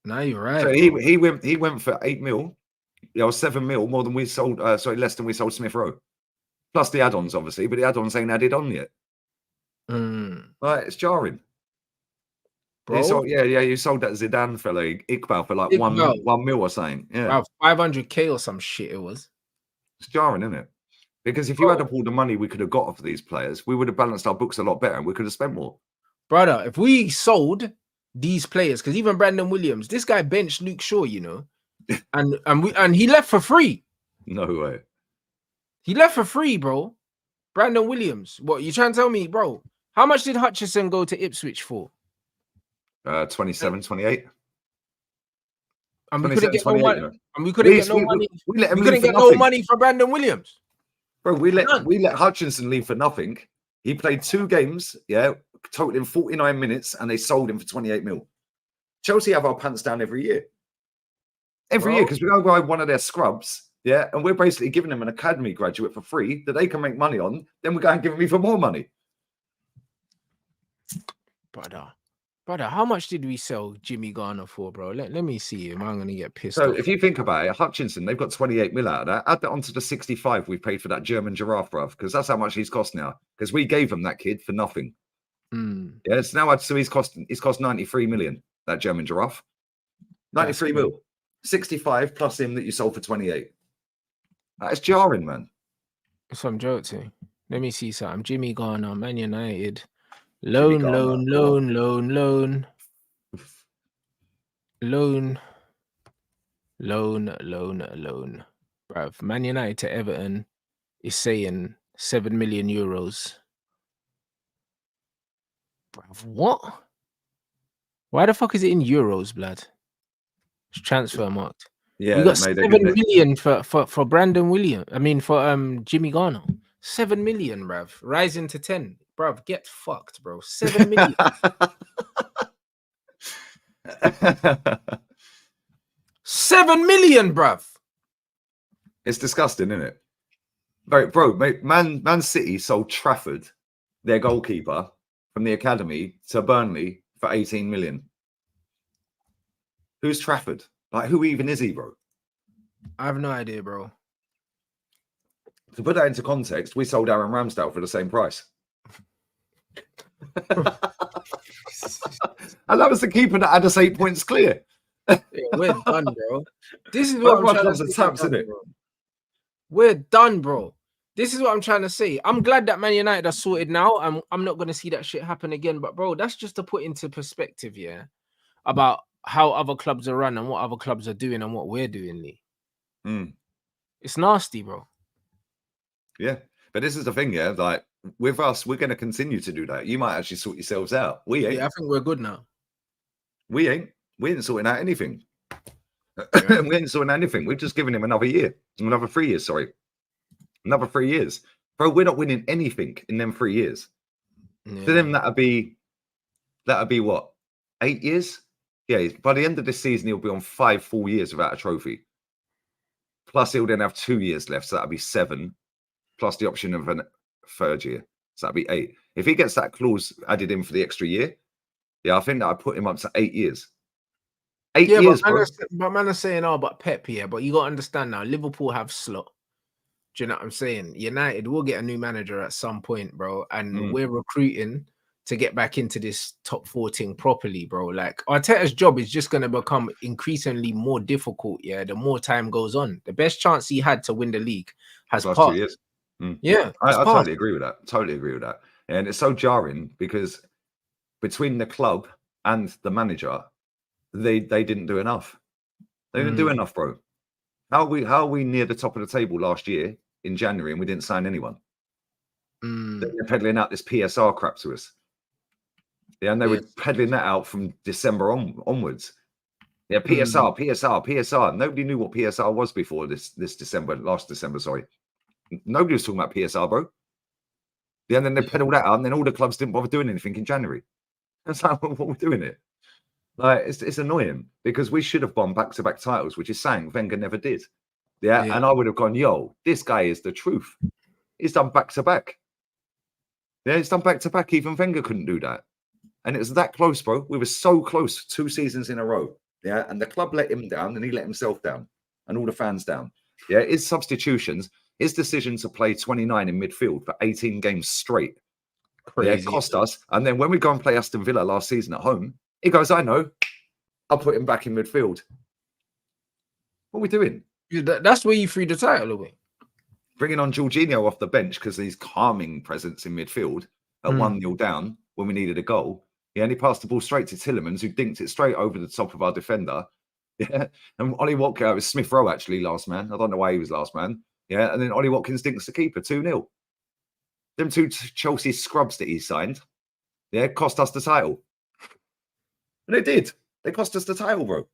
No, you're right. So he went for 8 mil. Yeah, or 7 mil more than we sold. Less than we sold Smith Rowe. Plus the add-ons, obviously, but the add-ons ain't added on yet. Right, it's jarring. Bro. You sold that Zidane fella, Iqbal, for like 1 mil or something. Yeah, 500k or some shit it was. It's jarring, isn't it? Because if you had all the money we could have got off these players, we would have balanced our books a lot better and we could have spent more. Brother, if we sold these players, because even Brandon Williams, this guy benched Luke Shaw, you know, and he left for free. No way. He left for free, bro. Brandon Williams. What, you trying to tell me, bro? How much did Hutchison go to Ipswich for? 27, 28. And we couldn't get no money. And we couldn't get no money. We couldn't get no money for Brandon Williams. Bro, we let Hutchinson leave for nothing. He played 2 games, totaling 49 minutes, and they sold him for 28 mil. Chelsea have our pants down every year. Every year, because we go buy one of their scrubs, and we're basically giving them an academy graduate for free that they can make money on. Then we go and give them even more money. Brother, how much did we sell Jimmy Garner for, bro? Let me see him. I'm going to get pissed off. So if you think about it, Hutchinson, they've got 28 mil out of that. Add that onto the 65 we paid for that German giraffe, bruv, because that's how much he's cost now. Because we gave him that kid for nothing. Yeah, so now he's cost 93 million, that German giraffe. 93 mil. 65 plus him that you sold for 28. That is jarring, man. Some joke too. Let me see something. Jimmy Garner, Man United. Loan. Bruv, Man United to Everton. is saying 7 million euros. Bruv, what? Why the fuck is it in euros, blood? It's transfer marked. Yeah, You got mate, 7 million for Brandon Williams. I mean, for Jimmy Garner. 7 million, bruv. Rising to 10. Bruv, get fucked, bro. 7 million. 7 million, bruv. It's disgusting, isn't it? Bro, mate, Man City sold Trafford, their goalkeeper, from the academy to Burnley for 18 million. Who's Trafford? Like, who even is he, bro? I have no idea, bro. To put that into context, we sold Aaron Ramsdale for the same price. And that was the keeper that had us 8 points clear. Yeah, we're done, bro. This is what I'm trying to say. Taps, isn't it? We're done, bro. This is what I'm trying to say. I'm glad that Man United are sorted now. I'm not going to see that shit happen again. But, bro, that's just to put into perspective, yeah, about how other clubs are run and what other clubs are doing and what we're doing, Lee. It's nasty, bro. Yeah. But this is the thing, yeah, like, with us, we're going to continue to do that. You might actually sort yourselves out. We ain't. Yeah, I think we're good now. We ain't. We ain't sorting out anything. Yeah. We ain't sorting out anything. We've just given him another year. Another 3 years, sorry. Another 3 years. Bro, we're not winning anything in them 3 years. Yeah. To them, that'd be what? 8 years? Yeah, by the end of this season, he'll be on 5 full years without a trophy. Plus, he'll then have 2 years left, so that'd be 7. Plus the option of a third year. So that'd be 8. If he gets that clause added in for the extra year, yeah, I think that I'd put him up to 8 years. 8 years, bro. But man is saying, oh, but Pep here. But you got to understand now, Liverpool have slot. Do you know what I'm saying? United will get a new manager at some point, bro. And we're recruiting to get back into this top 4 thing properly, bro. Like, Arteta's job is just going to become increasingly more difficult, yeah, the more time goes on. The best chance he had to win the league has passed. 2 years. Yeah, I totally agree with that. Totally agree with that. And it's so jarring because between the club and the manager, they didn't do enough. They didn't do enough, bro. How are we near the top of the table last year in January and we didn't sign anyone? They're peddling out this PSR crap to us. Yeah, and they were peddling that out from December onwards. Yeah, PSR. Nobody knew what PSR was before last December, sorry. Nobody was talking about PSR, bro. Yeah, and then they peddled that out, and then all the clubs didn't bother doing anything in January. That's like, what we're doing it. Like, it's annoying because we should have won back-to-back titles, which is saying Wenger never did. Yeah, and I would have gone, yo, this guy is the truth. He's done back-to-back. Yeah, he's done back-to-back. Even Wenger couldn't do that. And it was that close, bro. We were so close 2 seasons in a row. Yeah, and the club let him down, and he let himself down, and all the fans down. Yeah, his substitutions, his decision to play 29 in midfield for 18 games straight. Crazy. Yeah, it cost us. And then when we go and play Aston Villa last season at home, he goes, I know, I'll put him back in midfield. What are we doing? That's where you free the title away. Bringing on Jorginho off the bench because he's calming presence in midfield at 1-0 down when we needed a goal. He only passed the ball straight to Tillemans, who dinked it straight over the top of our defender. Yeah, and Ollie Watkins, it was Smith Rowe actually last man. I don't know why he was last man. Yeah, and then Ollie Watkins dinks the keeper 2-0. Them 2 Chelsea scrubs that he signed, yeah, cost us the title. And it did. They cost us the title, bro.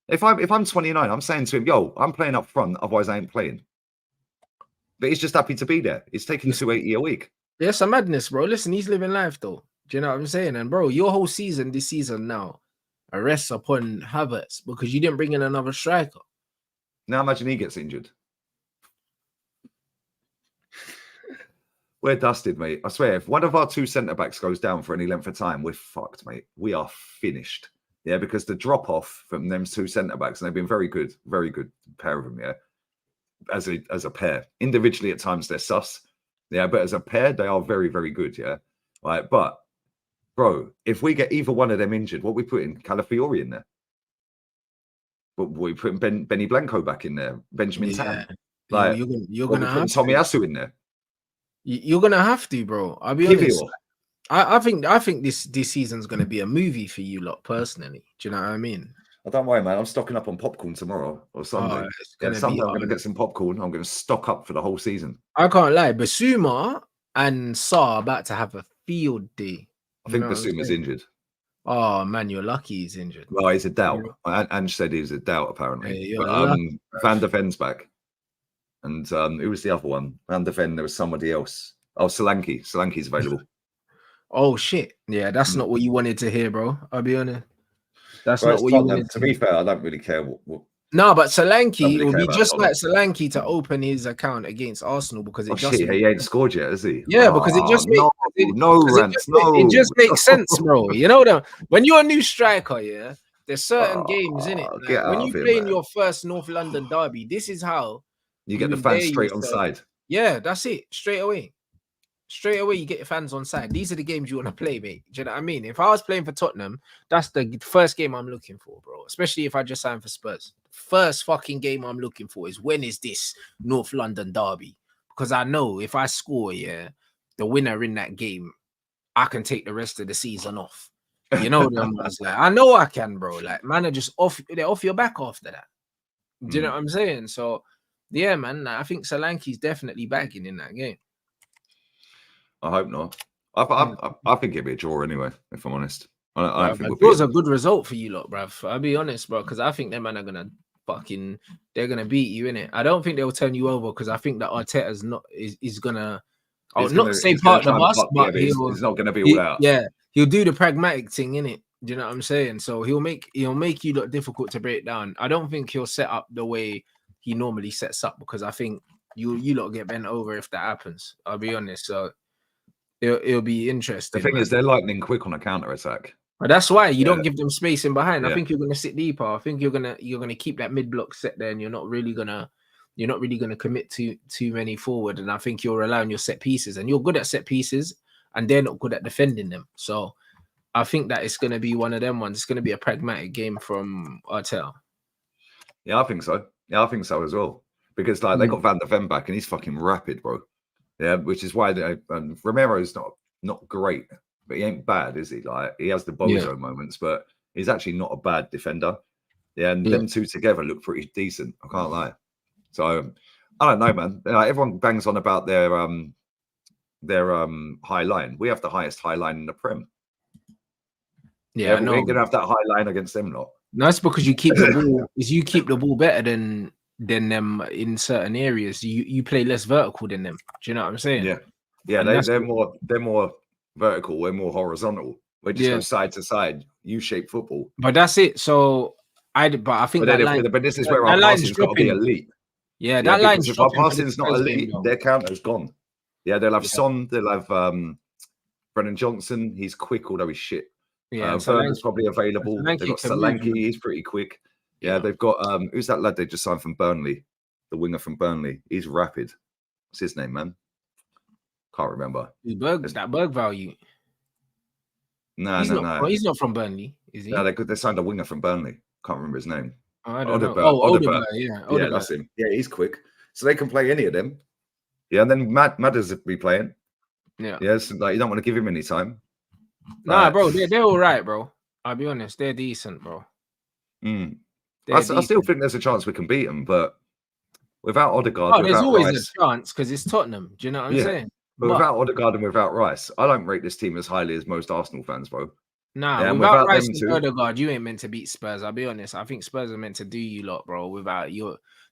If I'm 29, I'm saying to him, yo, I'm playing up front, otherwise I ain't playing. But he's just happy to be there. He's taking 280 a week. Yeah, some madness, bro. Listen, he's living life though. Do you know what I'm saying? And bro, your whole season this season now rests upon Havertz because you didn't bring in another striker. Now imagine he gets injured. We're dusted, mate. I swear, if one of our 2 centre-backs goes down for any length of time, we're fucked, mate. We are finished. Yeah, because the drop-off from them 2 centre-backs, and they've been very good pair of them, yeah, as a pair. Individually, at times, they're sus. Yeah, but as a pair, they are very, very good, yeah? Right, but, bro, if we get either one of them injured, what we put in? Calafiori in there? But we put Benny Blanco back in there, Benjamin Tam. Like, you're gonna have Tommy Asu in there. You're gonna have to, bro. I'll be honest. I think this season's gonna be a movie for you lot personally. Do you know what I mean? I don't worry, man. I'm stocking up on popcorn tomorrow or Sunday. Sunday I'm going to get some popcorn. I'm going to stock up for the whole season. I can't lie. Basuma and Sa are about to have a field day. I think Basuma's injured. Oh man, you're lucky he's injured. Well, he's a doubt. Ange said he was a doubt apparently. But, Van der Ven's back, and who was the other one? Van der Ven. There was somebody else. Oh, Solanke. Solanke's available. Oh shit! Yeah, that's not what you wanted to hear, bro. I'll be honest. That's not what you wanted. To be fair, I don't really care what. No, but Solanke, it would be just like Solanke to open his account against Arsenal because it just... he ain't scored yet, has he? Yeah, because it just makes... It just makes sense, bro. You know, when you're a new striker, yeah, there's certain games, in it. Like, when you play in your first North London derby, this is how... You get the fans straight on side. Yeah, that's it. Straight away. Straight away, you get your fans on side. These are the games you want to play, mate. Do you know what I mean? If I was playing for Tottenham, that's the first game I'm looking for, bro. Especially if I just signed for Spurs. First fucking game I'm looking for is when is this North London derby? Because I know if I score, yeah, the winner in that game, I can take the rest of the season off. You know them ones, like I know I can, bro. Like, man, they're off your back after that. Do you know what I'm saying? So, yeah, man, I think Solanke's definitely bagging in that game. I hope not. I think it'd be a draw anyway, if I'm honest. I think it was a good result for you lot, bruv. I'll be honest, bro, because I think them man are gonna they're gonna beat you in it. I don't think they'll turn you over because I think that Arteta's is gonna. I'll not say part of the bus, but he's not gonna be all out. Yeah, he'll do the pragmatic thing in it. Do you know what I'm saying? So he'll make you look difficult to break down. I don't think he'll set up the way he normally sets up because I think you lot get bent over if that happens. I'll be honest. So. It'll be interesting. The thing is, they're lightning quick on a counter attack. But that's why you don't give them space in behind. I think you're gonna sit deeper. I think you're gonna keep that mid block set there, and you're not really gonna commit too many forward. And I think you'll rely on your set pieces, and you're good at set pieces, and they're not good at defending them. So I think that it's gonna be one of them ones. It's gonna be a pragmatic game from Arteta. Yeah, I think so. Yeah, I think so as well. Because like they got Van der Ven back, and he's fucking rapid, bro. Yeah, which is why Romero's not great, but he ain't bad, is he? Like he has the bozo moments, but he's actually not a bad defender. Yeah, and them two together look pretty decent. I can't lie. So I don't know, man. Like, everyone bangs on about their high line. We have the highest high line in the Prem. Yeah, we ain't gonna have that high line against them lot. No, that's because you keep the ball. You keep the ball better than them in certain areas. You play less vertical than them. Do you know what I'm saying? Yeah. They're more vertical. We're more horizontal. We're just go side to side, U-shaped football. But that's it. So I think but this is where our passing's got to be elite. Yeah, that line's if our passing's not elite, their counter's gone. Yeah, they'll have Son. They'll have Brennan Johnson. He's quick, although he's shit. Yeah, Fernand's probably available. They've got Solanke. He's pretty quick. Yeah, they've got who's that lad they just signed from Burnley? The winger from Burnley. He's rapid. What's his name, man? Can't remember. Is that Berg value? No. He's not from Burnley, is he? No, they signed a winger from Burnley. Can't remember his name. I don't know. Odegaard. Yeah, that's him. Yeah, he's quick. So they can play any of them. Yeah, and then Madders will be playing. Yeah, so like you don't want to give him any time. Nah, bro, they're all right, bro. I'll be honest, they're decent, bro. I still think there's a chance we can beat them, but without Odegaard, there's always a chance because it's Tottenham. Do you know what I'm saying? But without Odegaard and without Rice, I don't rate this team as highly as most Arsenal fans, bro. Nah, without Rice and Odegaard, you ain't meant to beat Spurs. I'll be honest. I think Spurs are meant to do you lot, bro. Without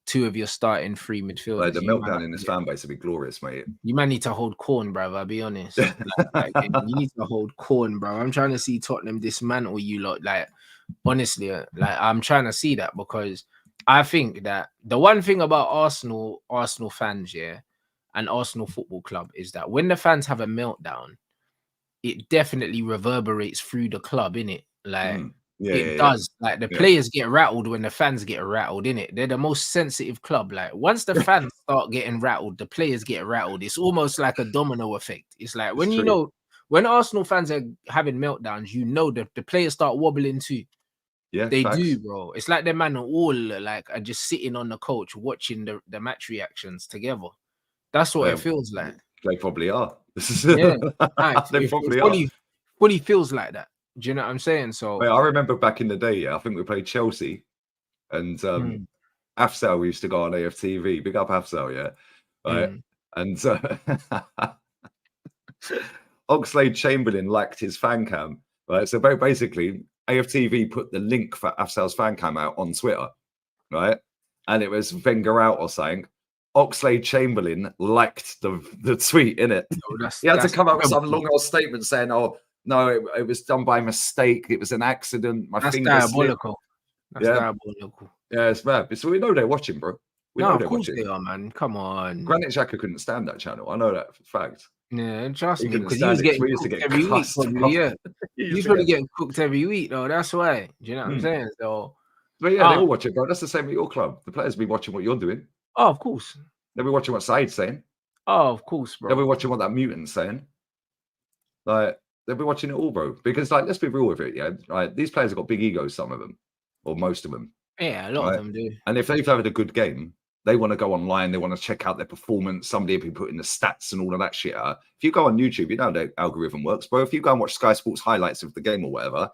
two of your starting three midfielders, like the meltdown in this fan base would be glorious, mate. You might need to hold corn, bro. I'll be honest. You need to hold corn, bro. I'm trying to see Tottenham dismantle you lot. Like, honestly, like I'm trying to see that because I think that the one thing about Arsenal fans, and Arsenal Football Club is that when the fans have a meltdown, it definitely reverberates through the club, innit? Like it does. Like the players get rattled when the fans get rattled, innit? They're the most sensitive club. Like once the fans start getting rattled, the players get rattled. It's almost like a domino effect. It's like when Arsenal fans are having meltdowns, the players start wobbling too. Yeah, they do, bro. It's like them man are just sitting on the couch watching the match reactions together. That's what it feels like. They probably are. They probably are. Fully feels like that. Do you know what I'm saying? So Wait, I remember back in the day, yeah, I think we played Chelsea, and Afsal used to go on AFTV. Big up Afsal, yeah, right. And Oxlade-Chamberlain liked his fan cam, right? So basically, AFTV put the link for Afsal's fan cam out on Twitter, right? And it was Wenger out or something. Oxlade-Chamberlain liked the tweet, innit? No, he had to come up with some long old statement saying, "Oh no, it was done by mistake. It was an accident. My that's finger diabolical. Slipped." That's diabolical. Yeah, it's bad. So we know they're watching, bro. We know of they're course watching. they are, man. Come on. Granit Xhaka couldn't stand that channel. I know that for fact. Yeah, trust He me, couldn't because he was stand it, 'cause getting we used to cooked get every week. cussed, Probably, bro. yeah. He used He's to probably get- getting cooked every week, though. That's why. Do you know what I'm saying? So, But yeah, they all watch it, bro. That's the same at your club. The players be watching what you're doing. oh, of course. They'll be watching what Said's saying. Oh, of course, They'll be bro. watching what that mutant's saying. Like, they'll be watching it all, bro. Because, like, let's be real with it, yeah? Like, these players have got big egos, some of them, or most of them. Yeah, a lot of them do. And if they've had a good game, they want to go online, they want to check out their performance. Somebody will be putting the stats and all of that shit out. If you go on YouTube, you know the algorithm works, bro. If you go and watch Sky Sports highlights of the game or whatever,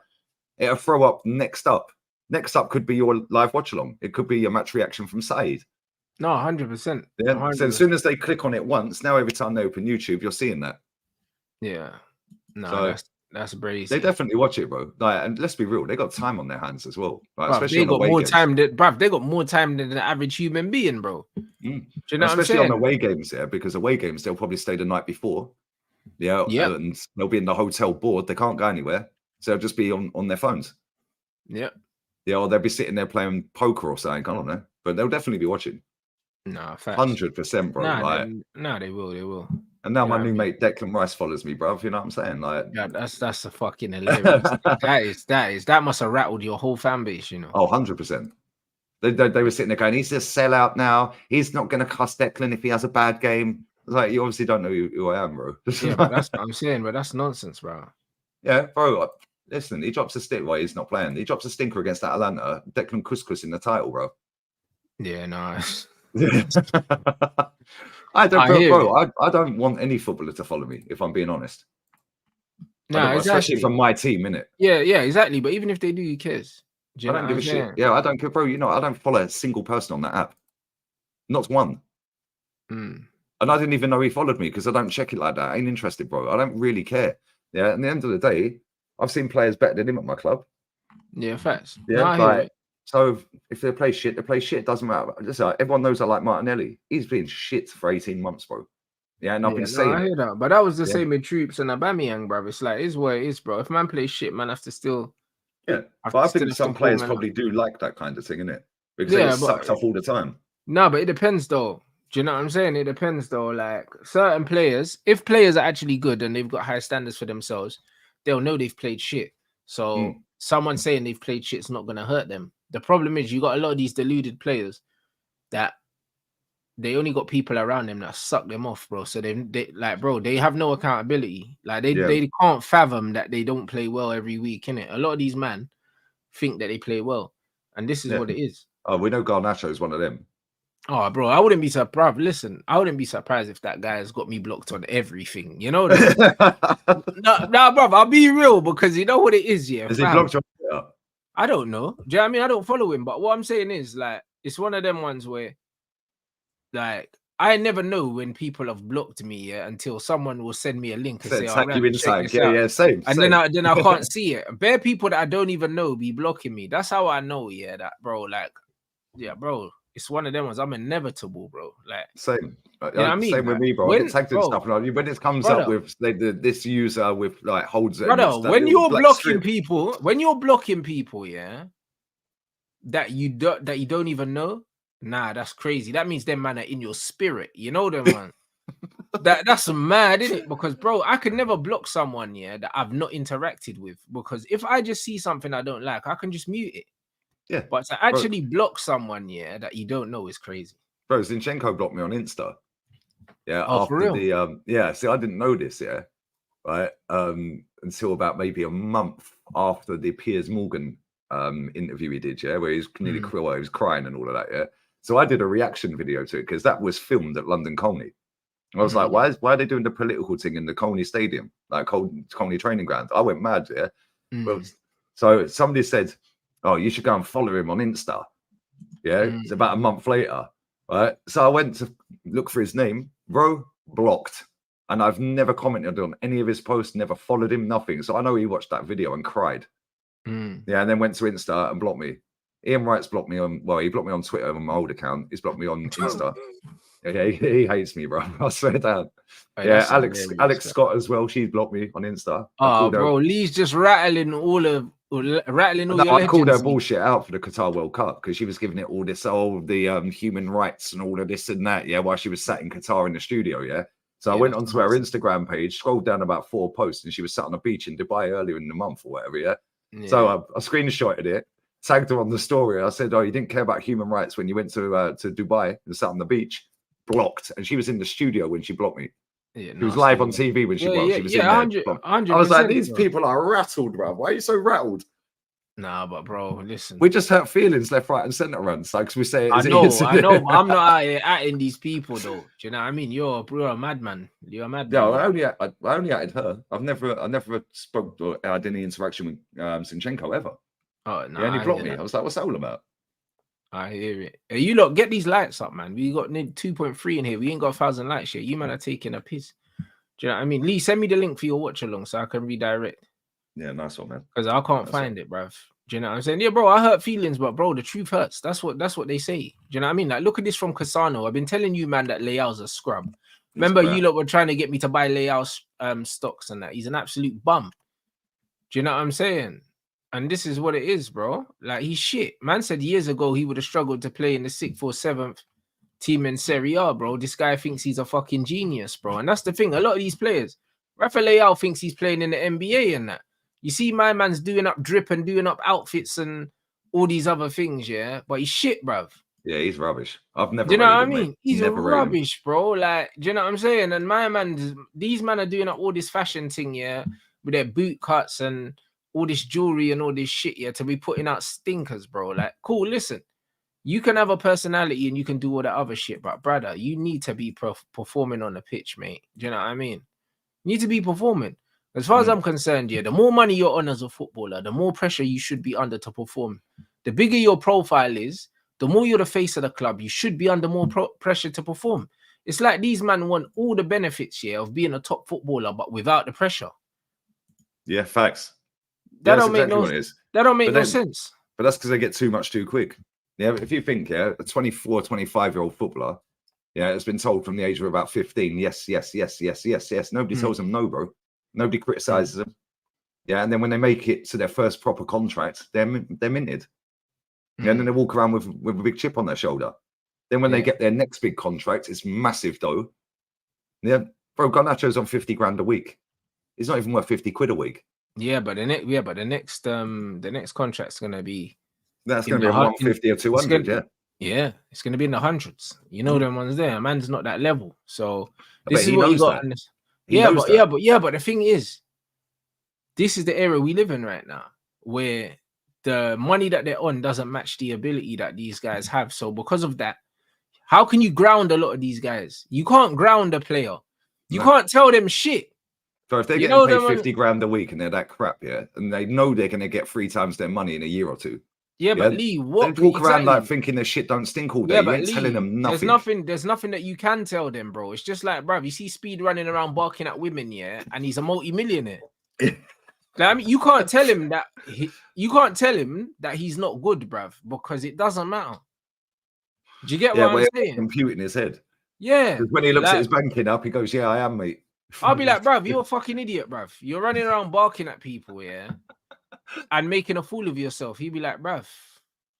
it'll throw up next up. Next up could be your live watch along. It could be your match reaction from Said. No, 100%. Yeah. 100%. So as soon as they click on it once, now every time they open YouTube, you're seeing that. Yeah. No, So that's crazy. they definitely watch it, bro. Like, and let's be real, they got time on their hands as well. Like, Bruv, especially they on got away more games. time than they got more time than the average human being, bro. Do you know what I'm Especially saying? on away games, yeah, because away games they'll probably stay the night before. Yeah, Yep. And they'll be in the hotel bored, they can't go anywhere. So they'll just be on their phones. Yep. Yeah, or they'll be sitting there playing poker or something. I don't know. But they'll definitely be watching. Nah, facts. 100%, bro. Nah, they will. And now You know my what new I mean? mate Declan Rice follows me, bro. You know what I'm saying? Like, Yeah, that's a fucking hilarious. that must have rattled your whole fan base, you know. oh, 100%. They were sitting there going, he's a sellout now. He's not going to cuss Declan if he has a bad game. It's like, you obviously don't know who I am, bro. Yeah, but that's what I'm saying, but that's nonsense, bro. Yeah, bro. Listen, he drops a stink. Well, he's not playing. He drops a stinker against Atalanta. Declan Couscous in the title, bro. Yeah, nice. I don't want any footballer to follow me, if I'm being honest. No, exactly. Especially from my team, innit? Yeah, exactly. But even if they do, who cares? Do you I know don't what give I'm a saying? shit. Yeah, I don't care, bro. You know, I don't follow a single person on that app. Not one. And I didn't even know he followed me because I don't check it like that. I ain't interested, bro. I don't really care. Yeah, at the end of the day, I've seen players better than him at my club. Yeah, facts. Yeah, No, so if they play shit, they play shit. It doesn't matter. Listen, everyone knows I like Martinelli. He's been shit for 18 months, bro. Yeah, and I've been saying I hear that. But that was the same with Troops and Aubameyang, bro. It's like, it's what it is, bro. If man plays shit, man have to still... Yeah, but I think some players probably do like that kind of thing, innit? Because they get sucked off all the time. No, but it depends, though. Do you know what I'm saying? It depends, though. Like, certain players, if players are actually good and they've got high standards for themselves, they'll know they've played shit. So someone saying they've played shit is not going to hurt them. The problem is you got a lot of these deluded players that they only got people around them that suck them off, bro. So they like, bro, they have no accountability. Like they can't fathom that they don't play well every week, innit? A lot of these men think that they play well, and this is what it is. Oh, we know Garnacho is one of them. Oh, bro, I wouldn't be surprised. Listen, I wouldn't be surprised if that guy has got me blocked on everything. You know that? no, bro, I'll be real because you know what it is, yeah. Is he blocked on? I don't know. Do you know what I mean? I don't follow him, but what I'm saying is, like, it's one of them ones where, like, I never know when people have blocked me until someone will send me a link and say, same. And then I can't see it. Bare people that I don't even know be blocking me. That's how I know, that, bro, like, bro, it's one of them ones. I'm inevitable, bro. Like, same. You know what I mean? Same with me, bro. I get tagged in stuff. When it comes up with this user with like holds it. Brother, when you're blocking people, that you don't even know, nah, that's crazy. That means them man are in your spirit. You know them, man. That's mad, isn't it? Because, bro, I could never block someone, that I've not interacted with. Because if I just see something I don't like, I can just mute it. Yeah. But to actually block someone, that you don't know is crazy. Bro, Zinchenko blocked me on Insta. Yeah. Oh, after for real? see, I didn't know this, right? Until about maybe a month after the Piers Morgan interview he did, where he's nearly he was crying and all of that, So I did a reaction video to it because that was filmed at London Colney. I was like, why are they doing the political thing in the Colney Stadium, like Colney training ground? I went mad, Well, so somebody said, "Oh, you should go and follow him on Insta." Yeah, it's about a month later, right? So I went to look for his name, bro, blocked, and I've never commented on any of his posts, never followed him, nothing. So I know he watched that video and cried. Yeah, and then went to Insta and blocked me. Ian Wright's blocked me on. Well, he blocked me on Twitter on my old account. He's blocked me on Insta. Yeah, he hates me, bro. I swear down. Oh, yeah, Alex Scott as well. She's blocked me on Insta. Oh, bro, Lee's just rattling all your I called her bullshit out for the Qatar World Cup because she was giving it all this, the human rights and all of this and that. Yeah, while she was sat in Qatar in the studio. Yeah. So I went onto her Instagram page, scrolled down about 4 posts, and she was sat on a beach in Dubai earlier in the month or whatever. Yeah. So I screenshotted it, tagged her on the story. I said, "Oh, you didn't care about human rights when you went to Dubai and sat on the beach." Blocked, and she was in the studio when she blocked me. She was live on TV when she she was in there. 100%, I was like, these people are rattled, bro. Why are you so rattled? Nah, but bro, listen. We just hurt feelings left, right, and centre runs. Like we say, I know, but I'm not out here atting these people though. Do you know what I mean? You're a madman. You're a madman. Yeah, I only atted her. I never spoke or had any interaction with Zinchenko ever. Oh no, he only blocked me. I was like, what's that all about? I hear it. Hey, you lot get these lights up, man. We got 2.3 in here. We ain't got 1,000 lights yet. You man are taking a piss. Do you know what I mean? Lee, send me the link for your watch along so I can redirect. Yeah, nice one, man. Because I can't find it, bruv. Do you know what I'm saying? Yeah, bro, I hurt feelings, but bro, the truth hurts. That's what they say. Do you know what I mean? Like, look at this from Casano. I've been telling you, man, that Leao's a scrub. Remember, you lot were trying to get me to buy Leao's stocks and that. He's an absolute bum. Do you know what I'm saying? And this is what it is, bro. Like, he's shit. Man said years ago he would have struggled to play in the 6th or 7th team in Serie A, bro. This guy thinks he's a fucking genius, bro. And that's the thing. A lot of these players, Rafa Leao thinks he's playing in the NBA and that. You see my man's doing up drip and doing up outfits and all these other things, yeah? But he's shit, bruv. Yeah, he's rubbish. I've never. Do you know what I mean? He's rubbish, bro. Like, do you know what I'm saying? And my man, these men are doing up all this fashion thing, yeah, with their boot cuts and all this jewelry and all this shit, yeah, to be putting out stinkers, bro. Like, cool, listen, you can have a personality and you can do all that other shit, but brother, you need to be performing on the pitch, mate. Do you know what I mean? You need to be performing. As far as I'm concerned, yeah, the more money you're on as a footballer, the more pressure you should be under to perform. The bigger your profile is, the more you're the face of the club, you should be under more pressure to perform. It's like these men want all the benefits, yeah, of being a top footballer, but without the pressure. Yeah, facts. That don't make no sense. But that's because they get too much too quick. Yeah, if you think, yeah, a 24, 25-year-old footballer, yeah, has been told from the age of about 15, yes. Nobody tells them no, bro. Nobody criticizes them. Yeah, and then when they make it to their first proper contract, they're minted. Yeah, and then they walk around with a big chip on their shoulder. Then when they get their next big contract, it's massive though. Yeah, bro, Garnacho's on 50 grand a week. He's not even worth 50 quid a week. Yeah, but the next contract's gonna be. That's gonna be a 150 or 200. Yeah, it's gonna be in the hundreds. You know them ones there. Man's not that level. So this is what you got. But the thing is, this is the era we live in right now, where the money that they're on doesn't match the ability that these guys have. So because of that, how can you ground a lot of these guys? You can't ground a player. You can't tell them shit. So if they're getting paid 50 grand a week and they're that crap, yeah, and they know they're going to get 3 times their money in a year or two. Yeah, but Lee, what? They walk around like thinking their shit don't stink all day. Yeah, you ain't telling them nothing. There's nothing that you can tell them, bro. It's just like, bruv, you see Speed running around barking at women, yeah, and he's a multi-millionaire. I mean, you can't tell him that he's not good, bruv, because it doesn't matter. Do you get what I'm saying? Compute in his head. Yeah. When he looks at his banking up, he goes, "Yeah, I am, mate." I'll be like, bruv, you're a fucking idiot, bruv. You're running around barking at people, yeah, and making a fool of yourself. He'd be like, bruv,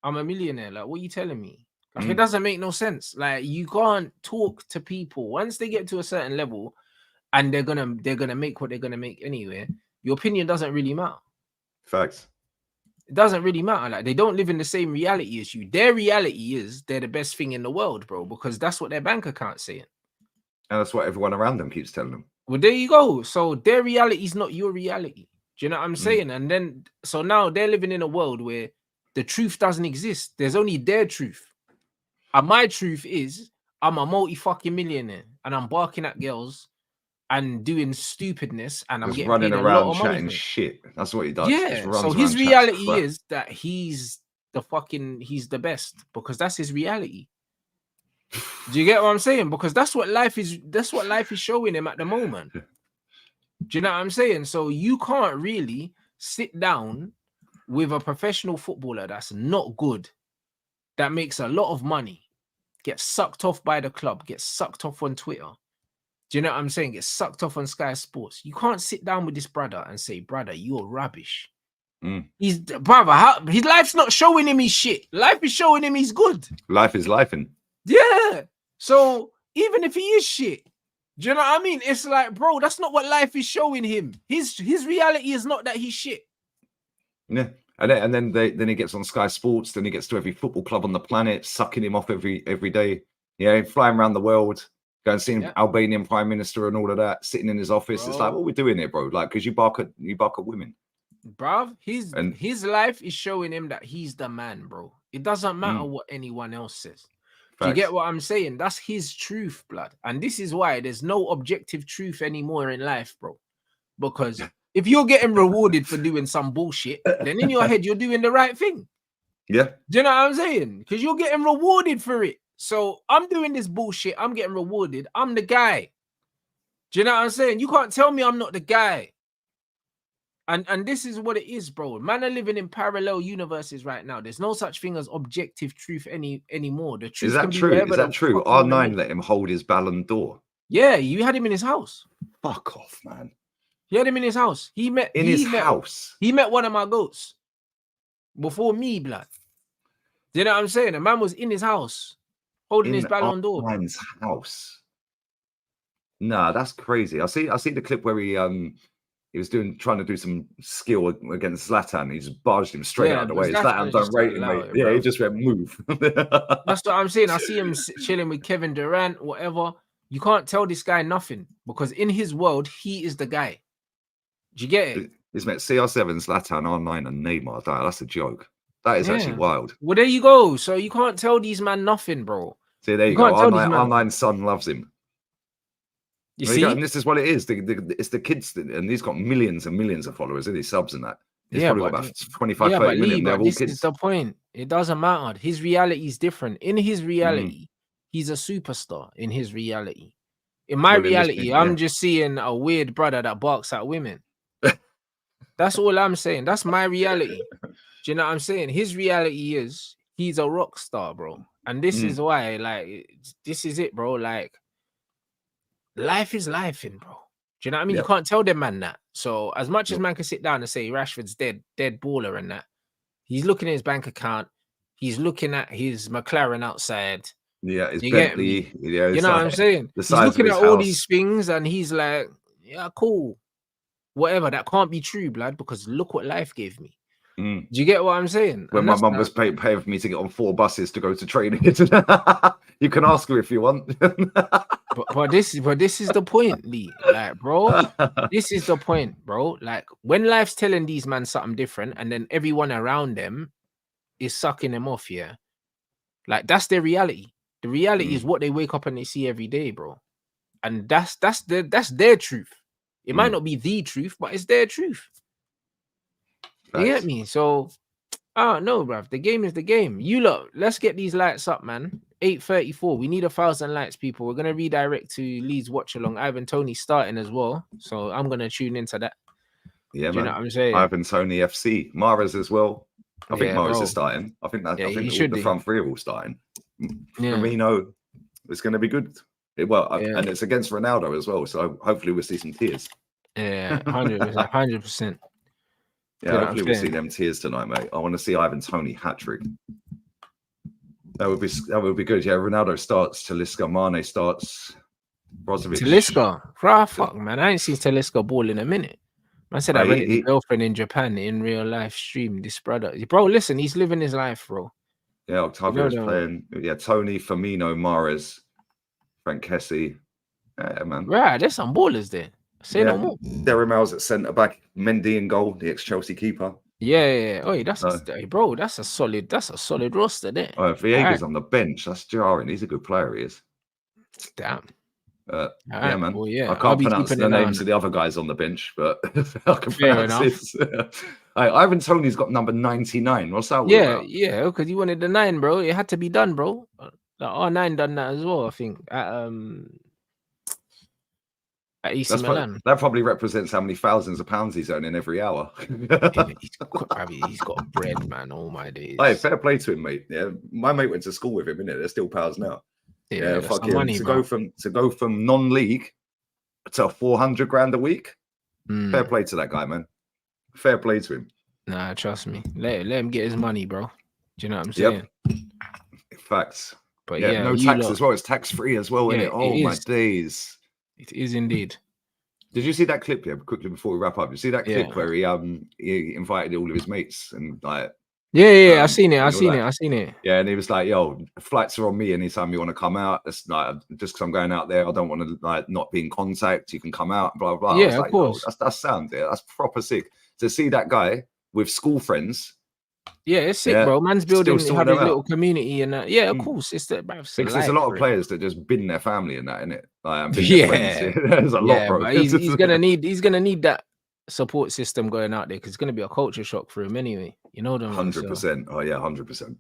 I'm a millionaire. Like, what are you telling me? Like, it doesn't make no sense. Like, you can't talk to people once they get to a certain level, and they're gonna make what they're gonna make anyway. Your opinion doesn't really matter. Facts. It doesn't really matter. Like, they don't live in the same reality as you. Their reality is they're the best thing in the world, bro, because that's what their bank account's saying. And that's what everyone around them keeps telling them. Well, there you go. So their reality is not your reality. Do you know what I'm saying? And then, so now they're living in a world where the truth doesn't exist. There's only their truth. And my truth is, I'm a multi-fucking millionaire and I'm barking at girls and doing stupidness, and I'm Just getting running paid a lot around of money chatting for it. shit. That's what he does. Just Yeah. runs So around his chatting reality crap. is that he's the best, because that's his reality. Do you get what I'm saying? Because that's what life is. That's what life is showing him at the moment. Do you know what I'm saying? So you can't really sit down with a professional footballer that's not good, that makes a lot of money, gets sucked off by the club, gets sucked off on Twitter. Do you know what I'm saying? Gets sucked off on Sky Sports. You can't sit down with this brother and say, brother, you're rubbish. He's brother, his life's not showing him his shit. Life is showing him he's good. Life is life, and yeah. So even if he is shit, do you know what I mean? It's like, bro, that's not what life is showing him. His reality is not that he's shit. Yeah. And then he gets on Sky Sports, then he gets to every football club on the planet, sucking him off every day. Yeah, flying around the world, going seeing Albanian Prime Minister and all of that, sitting in his office. Bro. It's like, what are we doing here, bro? Like, because you bark at women. Bruv, his life is showing him that he's the man, bro. It doesn't matter what anyone else says. Do you get what I'm saying? That's his truth, blood. And this is why there's no objective truth anymore in life, bro. Because if you're getting rewarded for doing some bullshit, then in your head, you're doing the right thing. Yeah. Do you know what I'm saying? Because you're getting rewarded for it. So I'm doing this bullshit. I'm getting rewarded. I'm the guy. Do you know what I'm saying? You can't tell me I'm not the guy. And this is what it is, bro. Man are living in parallel universes right now. There's no such thing as objective truth anymore. The truth is that true? Is that true? R9 let him hold his Ballon d'Or. Yeah, you had him in his house. Fuck off, man. You had him in his house. He met house. He met one of my goats before me, blood. Do you know what I'm saying? The man was in his house holding his Ballon d'Or. R9's house. Nah, that's crazy. I see the clip where he was trying to do some skill against Zlatan. He just barged him straight out of the way. Zlatan don't rate him, mate. Yeah, he just went move. That's what I'm saying. I see him chilling with Kevin Durant, whatever. You can't tell this guy nothing, because in his world, he is the guy. Do you get it? He's met CR7, Zlatan, R9, and Neymar. That's a joke. That is actually wild. Well, there you go. So you can't tell these man nothing, bro. See, there you go. R9's son loves him. You see? And this is what it is. It's the kids, and he's got millions and millions of followers, and his subs and that. He's probably got about 25, 30 million. They're all kids. This is the point. It doesn't matter. His reality is different. In his reality, he's a superstar. In his reality. In my reality, I'm just seeing a weird brother that barks at women. That's all I'm saying. That's my reality. Do you know what I'm saying? His reality is he's a rock star, bro. And this is why, like, this is it, bro. Like, life is life, bro. Do you know what I mean? You can't tell them man that. So as much as man can sit down and say Rashford's dead baller and that, he's looking at his bank account, he's looking at his McLaren outside. Yeah, his Bentley. Yeah, you know what I'm saying? He's looking at all these things and he's like, yeah, cool. Whatever, that can't be true, blood, because look what life gave me. Do you get what I'm saying? When my mum was paying for me to get on 4 buses to go to training, you can ask her if you want. but this is the point, Lee. Like, bro, this is the point, bro. Like, when life's telling these men something different, and then everyone around them is sucking them off, yeah. Like, that's their reality. The reality is what they wake up and they see every day, bro. And that's their truth. It might not be the truth, but it's their truth. You get me? So, I don't know, bruv. The game is the game. You lot, let's get these lights up, man. 8:34. We need 1,000 lights, people. We're gonna redirect to Lee's watch along. Ivan Toney starting as well, so I'm gonna tune into that. Yeah, man. You know what I'm saying? Ivan Toney FC, Mahrez as well. I think Mahrez is starting. I think the front three are all starting. Firmino, it's gonna be good. And it's against Ronaldo as well, so hopefully we'll see some tears. Yeah, 100%. Yeah, hopefully we'll see them tears tonight, mate. I want to see Ivan Toney hat-trick. That would be good. Yeah, Ronaldo starts, Talisca, Mane starts, Brozovic. Talisca? Fuck, man. I ain't seen Talisca ball in a minute. I said I rented his girlfriend in Japan in real life stream. This brother. Bro, listen, he's living his life, bro. Yeah, Octavio's playing. Yeah, Toney, Firmino, Mahrez, Frank Kessie. Yeah, man. Right, there's some ballers there. Say no more. Darren Miles at centre back, Mendy in goal, the ex-Chelsea keeper. Yeah. Oh, that's a solid roster there. Oh, Viega's on the bench. That's jarring. He's a good player, he is. Damn. Yeah, man. Well, yeah, I I'll can't be pronounce keeping the an eye names on of it. the other guys on the bench, but I can Fair pronounce enough. this. Ivan Toney's got number 99. What's that all Yeah, about? yeah, because you wanted the 9, bro. It had to be done, bro. Like R9 done that as well, I think. At AC Milan. That probably represents how many thousands of pounds he's earning every hour. He's got bread, man. All my days. Hey, fair play to him, mate. Yeah, my mate went to school with him, innit? They're still pals now. Yeah, fucking money, to bro. go from non-league to 400 grand a week. Fair Mm. play to that guy, man. Fair play to him. Nah, trust me. Let him get his money, bro. Do you know what I'm saying? Yep. Facts. But yeah, yeah, no tax as well. It's tax-free as well, Yeah, innit? Oh, my days. It is indeed. Did you see that clip here quickly before we wrap up? You see that clip Yeah. where he invited all of his mates and like Yeah, I seen it. Yeah, and he was like, "Yo, flights are on me anytime you want to come out. It's like just because I'm going out there, I don't want to like not be in contact. You can come out, blah blah." Yeah, I was of like, course. That's sound. Yeah, that's proper sick to see that guy with school friends. Yeah, it's sick, bro. Man's building have his little community and that. Yeah, of course. It's that, because there's a lot of players that just bin their family in that, innit? Like, yeah, there's a lot, bro. But he's gonna need that support system going out there because it's gonna be a culture shock for him anyway. You know what I mean? 100%. Oh yeah, 100%.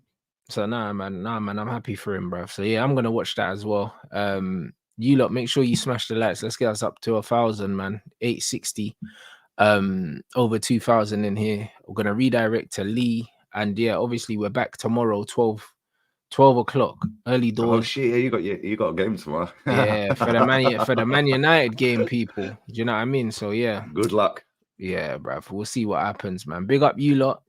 So nah, man, I'm happy for him, bro. So yeah, I'm gonna watch that as well. You lot, make sure you smash the likes. Let's get us up to 1,000, man. 860. Over 2,000 in here. We're gonna redirect to Lee. And yeah, obviously we're back tomorrow, 12 o'clock, early doors. Oh shit, yeah, you got a game tomorrow. Yeah, for the Man United game, people. Do you know what I mean? So yeah. Good luck. Yeah, bruv. We'll see what happens, man. Big up you lot.